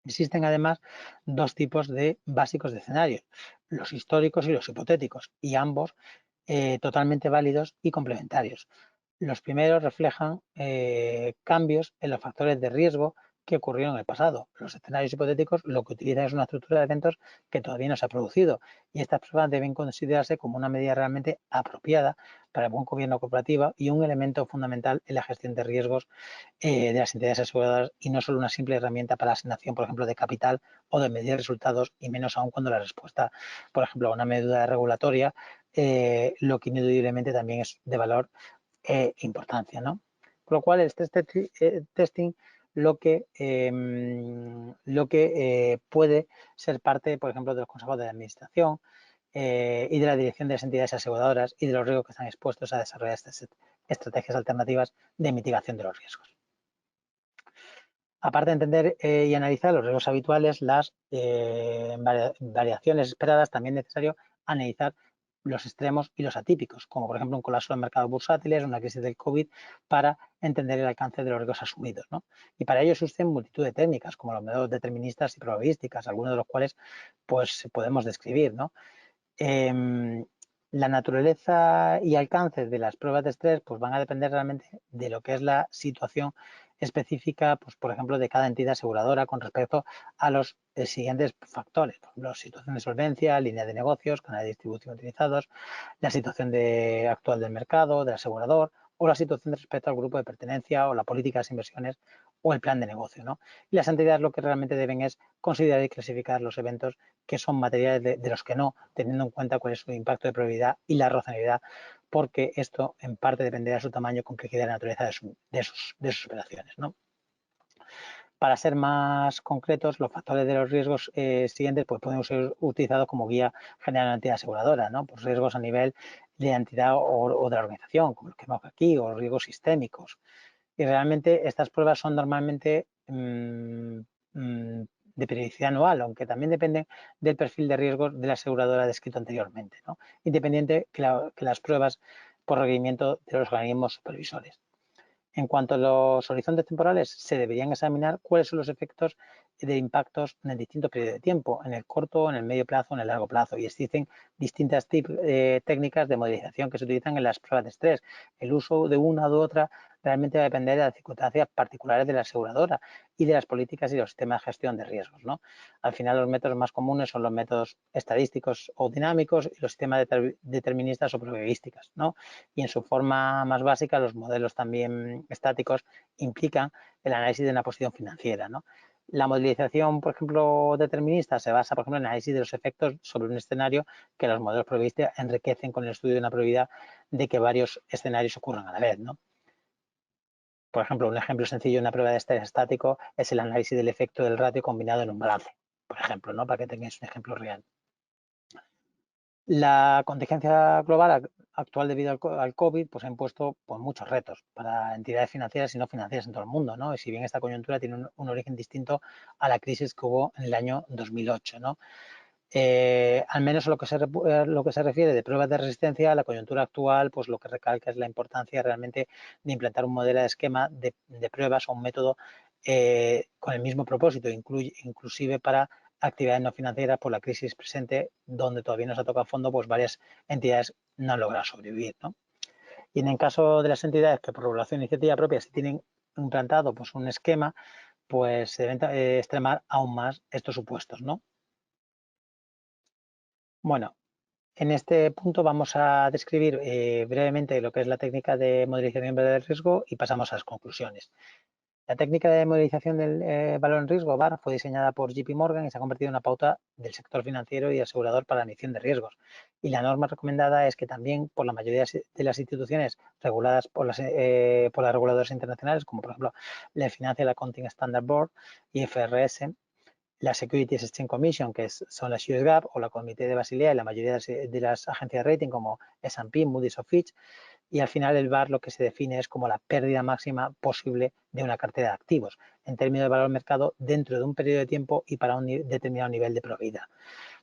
Existen además dos tipos de básicos de escenarios, los históricos y los hipotéticos, y ambos totalmente válidos y complementarios. Los primeros reflejan cambios en los factores de riesgo que ocurrieron en el pasado. Los escenarios hipotéticos lo que utilizan es una estructura de eventos que todavía no se ha producido, y estas pruebas deben considerarse como una medida realmente apropiada para el buen gobierno corporativo y un elemento fundamental en la gestión de riesgos de las entidades aseguradoras, y no solo una simple herramienta para la asignación, por ejemplo, de capital o de medir resultados, y menos aún cuando la respuesta, por ejemplo, a una medida regulatoria, lo que ineludiblemente también es de valor e importancia, ¿no? Con lo cual, el stress testing puede ser parte, por ejemplo, de los consejos de administración y de la dirección de las entidades aseguradoras y de los riesgos que están expuestos a desarrollar estas estrategias alternativas de mitigación de los riesgos. Aparte de entender y analizar los riesgos habituales, las variaciones esperadas, también es necesario analizar los extremos y los atípicos, como por ejemplo un colapso de mercados bursátiles, una crisis del COVID, para entender el alcance de los riesgos asumidos, ¿no? Y para ello existen multitud de técnicas, como los métodos deterministas y probabilísticas, algunos de los cuales pues podemos describir, ¿no? La naturaleza y alcance de las pruebas de estrés pues van a depender realmente de lo que es la situación específica, pues por ejemplo, de cada entidad aseguradora con respecto a los siguientes factores: por ejemplo, situación de solvencia, línea de negocios, canales de distribución utilizados, la situación actual del mercado, del asegurador, o la situación respecto al grupo de pertenencia o la política de las inversiones o el plan de negocio, ¿no? Y las entidades lo que realmente deben es considerar y clasificar los eventos que son materiales de los que no, teniendo en cuenta cuál es su impacto de probabilidad y la razonabilidad, porque esto en parte dependerá de su tamaño, complejidad y la naturaleza de sus operaciones, ¿no? Para ser más concretos, los factores de los riesgos siguientes pues pueden ser utilizados como guía general de la entidad aseguradora, ¿no? Pues riesgos a nivel de la entidad o de la organización, como los que vemos aquí, o riesgos sistémicos. Y realmente estas pruebas son normalmente de periodicidad anual, aunque también dependen del perfil de riesgos de la aseguradora descrito anteriormente, ¿no? Independiente que las pruebas por requerimiento de los organismos supervisores. En cuanto a los horizontes temporales, se deberían examinar cuáles son los efectos de impactos en el distinto periodo de tiempo, en el corto, en el medio plazo, en el largo plazo. Y existen distintas técnicas de modelización que se utilizan en las pruebas de estrés. El uso de una u otra realmente va a depender de las circunstancias particulares de la aseguradora y de las políticas y los sistemas de gestión de riesgos, ¿no? Al final, los métodos más comunes son los métodos estadísticos o dinámicos y los sistemas deterministas o probabilísticos, ¿no? Y en su forma más básica, los modelos también estáticos implican el análisis de una posición financiera, ¿no? La modelización, por ejemplo, determinista se basa, por ejemplo, en el análisis de los efectos sobre un escenario que los modelos probabilistas enriquecen con el estudio de una probabilidad de que varios escenarios ocurran a la vez, ¿no? Por ejemplo, un ejemplo sencillo de una prueba de estrés estático es el análisis del efecto del ratio combinado en un balance, por ejemplo, ¿no? Para que tengáis un ejemplo real. La contingencia global actual debido al COVID pues, ha impuesto pues, muchos retos para entidades financieras y no financieras en todo el mundo, ¿no? Y si bien esta coyuntura tiene un origen distinto a la crisis que hubo en el año 2008, ¿no? Al menos lo que se refiere de pruebas de resistencia, la coyuntura actual, pues lo que recalca es la importancia realmente de implantar un modelo de esquema de pruebas o un método con el mismo propósito, inclusive para actividades no financieras por la crisis presente, donde todavía nos ha tocado a fondo, pues varias entidades no han logrado sobrevivir, ¿no? Y en el caso de las entidades que por regulación e iniciativa propia se tienen implantado pues un esquema, pues se deben extremar aún más estos supuestos, ¿no? Bueno, en este punto vamos a describir brevemente lo que es la técnica de modelización del riesgo y pasamos a las conclusiones. La técnica de modelización del valor en riesgo, VAR, fue diseñada por JP Morgan y se ha convertido en una pauta del sector financiero y asegurador para la medición de riesgos. Y la norma recomendada es que también por la mayoría de las instituciones reguladas por las reguladoras internacionales, como por ejemplo la Financial Accounting Standard Board y FRS, la Securities Exchange Commission, que son las US GAAP, o la Comité de Basilea y la mayoría de las agencias de rating como S&P, Moody's o Fitch, y al final el VAR lo que se define es como la pérdida máxima posible de una cartera de activos en términos de valor de mercado dentro de un periodo de tiempo y para un determinado nivel de probabilidad.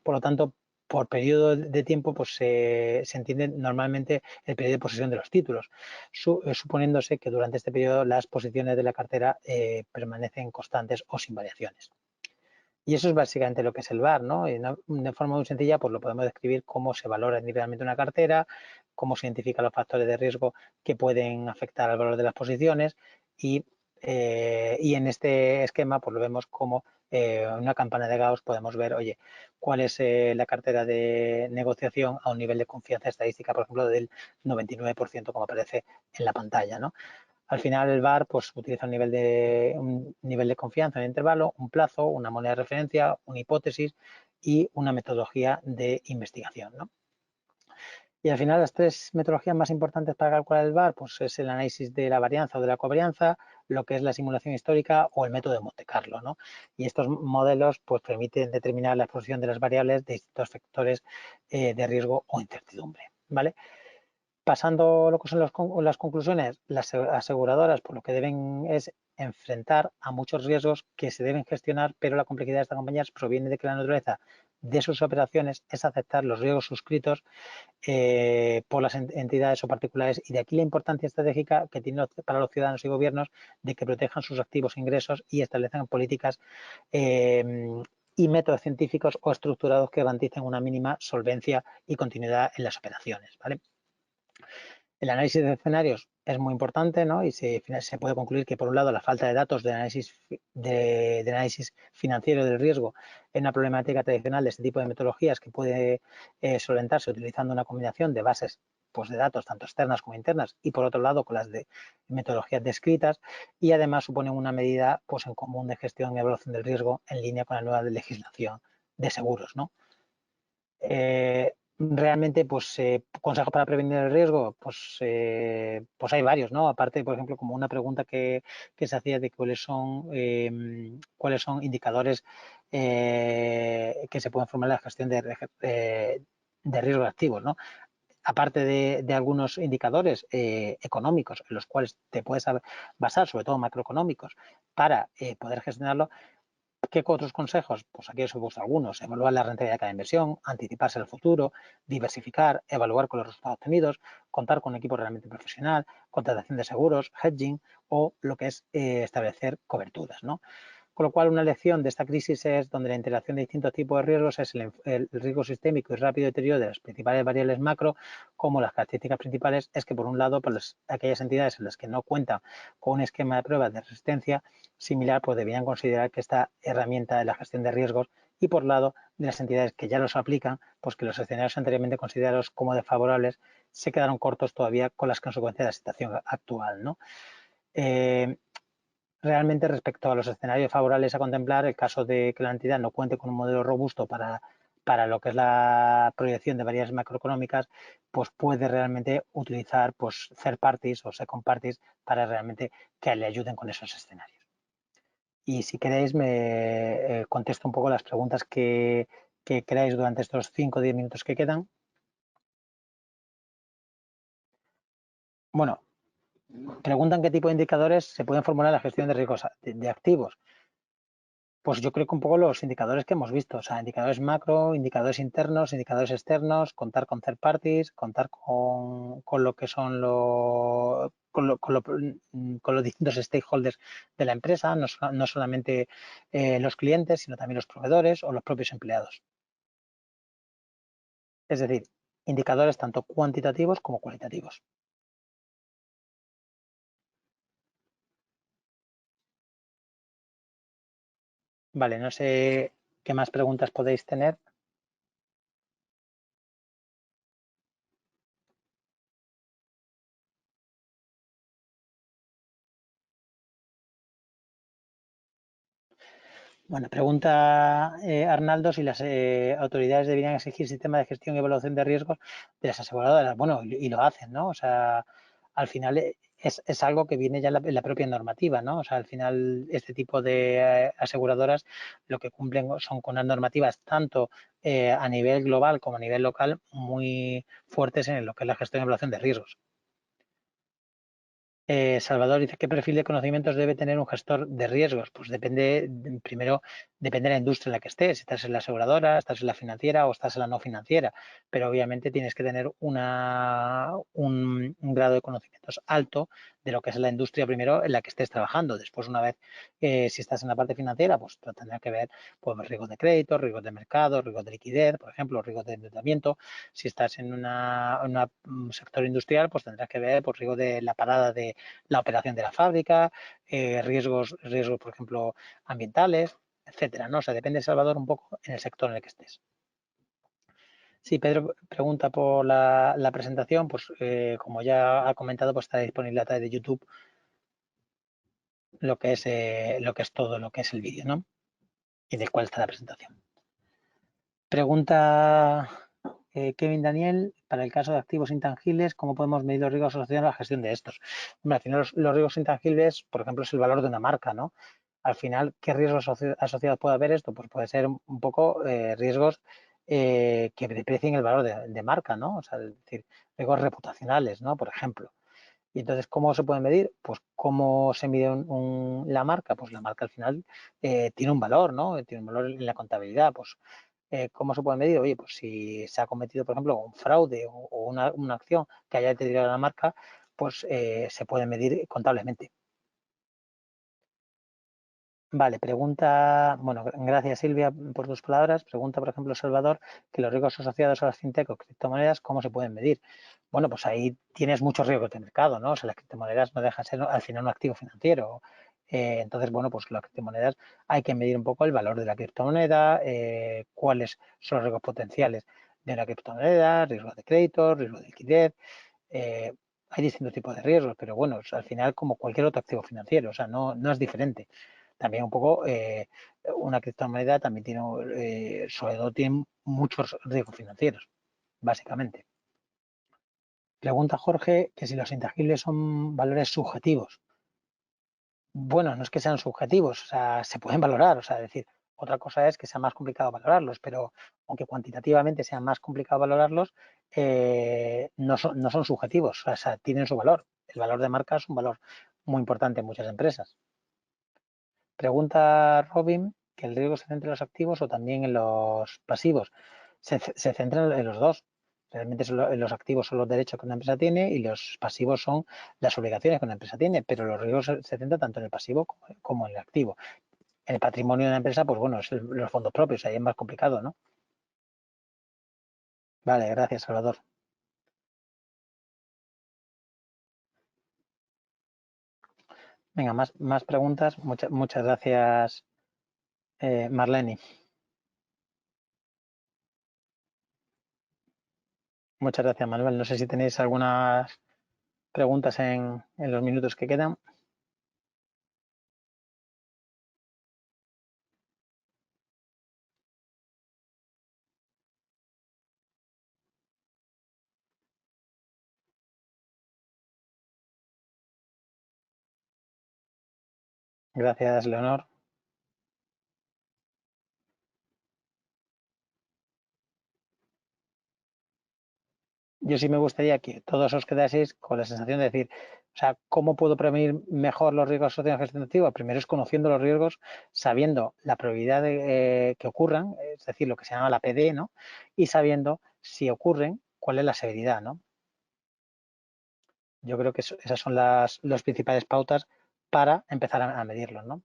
Por lo tanto, por periodo de tiempo pues se entiende normalmente el periodo de posesión de los títulos, suponiéndose que durante este periodo las posiciones de la cartera permanecen constantes o sin variaciones. Y eso es básicamente lo que es el VAR, ¿no? Y de forma muy sencilla, pues lo podemos describir cómo se valora individualmente una cartera, cómo se identifican los factores de riesgo que pueden afectar al valor de las posiciones y en este esquema pues lo vemos como una campana de Gauss podemos ver, oye, cuál es la cartera de negociación a un nivel de confianza estadística, por ejemplo, del 99%, como aparece en la pantalla, ¿no? Al final el VAR pues, utiliza un nivel de confianza en el intervalo, un plazo, una moneda de referencia, una hipótesis y una metodología de investigación, ¿no? Y al final las tres metodologías más importantes para calcular el VAR pues, es el análisis de la varianza o de la covarianza, lo que es la simulación histórica o el método de Monte Carlo, ¿no? Y estos modelos pues, permiten determinar la exposición de las variables de distintos factores de riesgo o incertidumbre, ¿vale? Pasando a lo que son las conclusiones, las aseguradoras por lo que deben es enfrentar a muchos riesgos que se deben gestionar, pero la complejidad de estas compañías proviene de que la naturaleza de sus operaciones es aceptar los riesgos suscritos por las entidades o particulares y de aquí la importancia estratégica que tiene para los ciudadanos y gobiernos de que protejan sus activos e ingresos y establezcan políticas y métodos científicos o estructurados que garanticen una mínima solvencia y continuidad en las operaciones, ¿vale? El análisis de escenarios es muy importante, ¿no? Y se puede concluir que, por un lado, la falta de datos de análisis financiero del riesgo es una problemática tradicional de este tipo de metodologías que puede solventarse utilizando una combinación de bases pues, de datos, tanto externas como internas, y por otro lado, con las de metodologías descritas, y además suponen una medida pues, en común de gestión y evaluación del riesgo en línea con la nueva legislación de seguros, ¿no? Realmente, pues, consejos para prevenir el riesgo, pues hay varios, ¿no? Aparte, por ejemplo, como una pregunta que se hacía de cuáles son indicadores que se pueden formar en la gestión de riesgos activos, ¿no? Aparte de algunos indicadores económicos en los cuales te puedes basar, sobre todo macroeconómicos, para poder gestionarlo. ¿Qué otros consejos? Pues aquí os he puesto algunos. Evaluar la rentabilidad de cada inversión, anticiparse al futuro, diversificar, evaluar con los resultados obtenidos, contar con un equipo realmente profesional, contratación de seguros, hedging o lo que es establecer coberturas, ¿no? Con lo cual, una lección de esta crisis es donde la interacción de distintos tipos de riesgos es el riesgo sistémico y rápido deterioro de las principales variables macro, como las características principales es que, por un lado, pues aquellas entidades en las que no cuentan con un esquema de pruebas de resistencia similar, pues deberían considerar que esta herramienta de la gestión de riesgos, y por lado de las entidades que ya los aplican, pues que los escenarios anteriormente considerados como desfavorables se quedaron cortos todavía con las consecuencias de la situación actual, ¿no? Realmente, respecto a los escenarios favorables a contemplar, el caso de que la entidad no cuente con un modelo robusto para lo que es la proyección de variables macroeconómicas, pues puede realmente utilizar pues third parties o second parties para realmente que le ayuden con esos escenarios. Y si queréis, me contesto un poco las preguntas que queráis durante estos 5 o 10 minutos que quedan. Bueno, preguntan qué tipo de indicadores se pueden formular en la gestión de riesgos de activos. Pues yo creo que un poco los indicadores que hemos visto, o sea, indicadores macro, indicadores internos, indicadores externos, contar con third parties, contar con lo que son con los distintos stakeholders de la empresa, no solamente los clientes, sino también los proveedores o los propios empleados. Es decir, indicadores tanto cuantitativos como cualitativos. Vale, no sé qué más preguntas podéis tener. Bueno, pregunta Arnaldo si las autoridades deberían exigir sistemas de gestión y evaluación de riesgos de las aseguradoras. Bueno, y lo hacen, ¿no? O sea, al final es algo que viene ya en la propia normativa, ¿no? O sea, al final este tipo de aseguradoras lo que cumplen son con unas normativas tanto a nivel global como a nivel local muy fuertes en lo que es la gestión y evaluación de riesgos. Salvador dice, ¿qué perfil de conocimientos debe tener un gestor de riesgos? Pues depende, primero, depende de la industria en la que estés. Si estás en la aseguradora, estás en la financiera o estás en la no financiera. Pero obviamente tienes que tener un grado de conocimientos alto de lo que es la industria primero en la que estés trabajando. Después, una vez, si estás en la parte financiera, pues tendrá que ver pues, riesgos de crédito, riesgos de mercado, riesgos de liquidez, por ejemplo, riesgos de endeudamiento. Si estás en un sector industrial, pues tendrás que ver pues, riesgos de la parada de la operación de la fábrica, riesgos, por ejemplo, ambientales, etcétera, ¿no? O sea, depende, Salvador, un poco en el sector en el que estés. Sí, Pedro pregunta por la presentación, pues como ya ha comentado, pues está disponible a través de YouTube lo que es todo lo que es el vídeo, ¿no? Y del cual está la presentación. Pregunta Kevin Daniel, para el caso de activos intangibles, ¿cómo podemos medir los riesgos asociados a la gestión de estos? Bueno, al final los riesgos intangibles, por ejemplo, es el valor de una marca, ¿no? Al final, ¿qué riesgos asociados puede haber esto? Pues puede ser un poco riesgos que deprecien el valor de marca, ¿no? O sea, es decir, riesgos reputacionales, ¿no? Por ejemplo. Y entonces, ¿cómo se puede medir? Pues, ¿cómo se mide la marca? Pues la marca al final tiene un valor, ¿no? Tiene un valor en la contabilidad, pues ¿cómo se puede medir? Oye, pues si se ha cometido, por ejemplo, un fraude o una acción que haya deteriorado la marca, pues se puede medir contablemente. Vale, pregunta, bueno, gracias Silvia por tus palabras. Pregunta, por ejemplo, Salvador, que los riesgos asociados a las fintech o criptomonedas, ¿cómo se pueden medir? Bueno, pues ahí tienes muchos riesgos de mercado, ¿no? O sea, las criptomonedas no dejan ser al final un activo financiero. Entonces, bueno, pues las criptomonedas hay que medir un poco el valor de la criptomoneda, cuáles son los riesgos potenciales de una criptomoneda, riesgos de crédito, riesgos de liquidez. eh, Hay distintos tipos de riesgos, pero bueno, al final como cualquier otro activo financiero, o sea, no es diferente. También un poco, una criptomoneda también tiene, sobre todo tiene muchos riesgos financieros, básicamente. Pregunta Jorge que si los intangibles son valores subjetivos. Bueno, no es que sean subjetivos, o sea, se pueden valorar, o sea, es decir, otra cosa es que sea más complicado valorarlos, pero aunque cuantitativamente sea más complicado valorarlos, no son subjetivos, o sea, tienen su valor. El valor de marca es un valor muy importante en muchas empresas. Pregunta Robin que el riesgo se centra en los activos o también en los pasivos. Se centra en los dos. Realmente los activos son los derechos que una empresa tiene y los pasivos son las obligaciones que una empresa tiene, pero los riesgos se centran tanto en el pasivo como en el activo. el patrimonio de una empresa, pues bueno, es los fondos propios, ahí es más complicado, ¿no? Vale, gracias, Salvador. Venga, más preguntas. Muchas gracias, Marlene. Muchas gracias, Manuel. No sé si tenéis algunas preguntas en los minutos que quedan. Gracias, Leonor. Yo sí me gustaría que todos os quedaseis con la sensación de decir, o sea, ¿cómo puedo prevenir mejor los riesgos asociados a la gestión activa? Primero es conociendo los riesgos, sabiendo la probabilidad de que ocurran, es decir, lo que se llama la PD, ¿no? Y sabiendo si ocurren, cuál es la severidad, ¿no? Yo creo que esas son las principales pautas para empezar a medirlos, ¿no?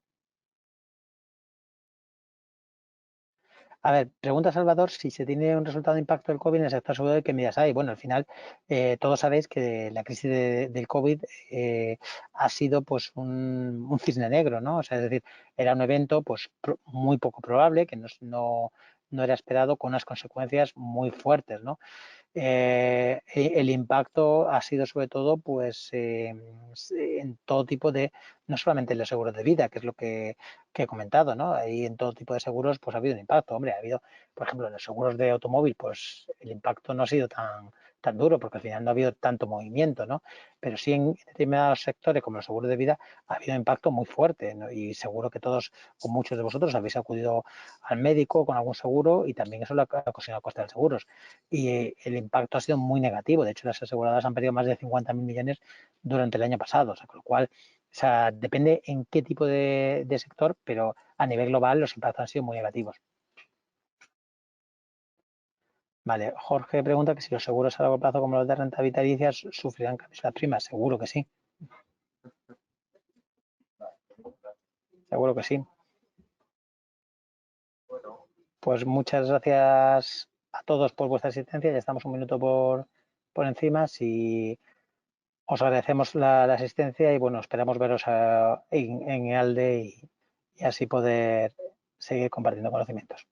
A ver, pregunta Salvador si se tiene un resultado de impacto del COVID en el sector seguro, ¿qué medidas hay? Bueno, al final todos sabéis que la crisis del COVID ha sido pues un cisne negro, ¿no? O sea, es decir, era un evento pues muy poco probable, que no era esperado, con unas consecuencias muy fuertes, ¿no? El impacto ha sido sobre todo pues en todo tipo de, no solamente en los seguros de vida, que es lo que he comentado, ¿no? Ahí en todo tipo de seguros pues ha habido un impacto. Hombre, ha habido, por ejemplo, en los seguros de automóvil pues el impacto no ha sido tan duro porque al final no ha habido tanto movimiento, ¿no? Pero sí en determinados sectores como los seguros de vida ha habido un impacto muy fuerte, ¿no? Y seguro que todos o muchos de vosotros habéis acudido al médico con algún seguro y también eso lo ha ocasionado coste de seguros y el impacto ha sido muy negativo. De hecho, las aseguradoras han perdido más de 50.000 millones durante el año pasado, o sea, con lo cual, o sea, depende en qué tipo de sector, pero a nivel global los impactos han sido muy negativos. Vale, Jorge pregunta que si los seguros a largo plazo como los de renta vitalicia sufrirán cambios en las primas. Seguro que sí, seguro que sí. Pues muchas gracias a todos por vuestra asistencia. Ya estamos un minuto por encima. Si os agradecemos la asistencia y bueno, esperamos veros en EALDE y así poder seguir compartiendo conocimientos.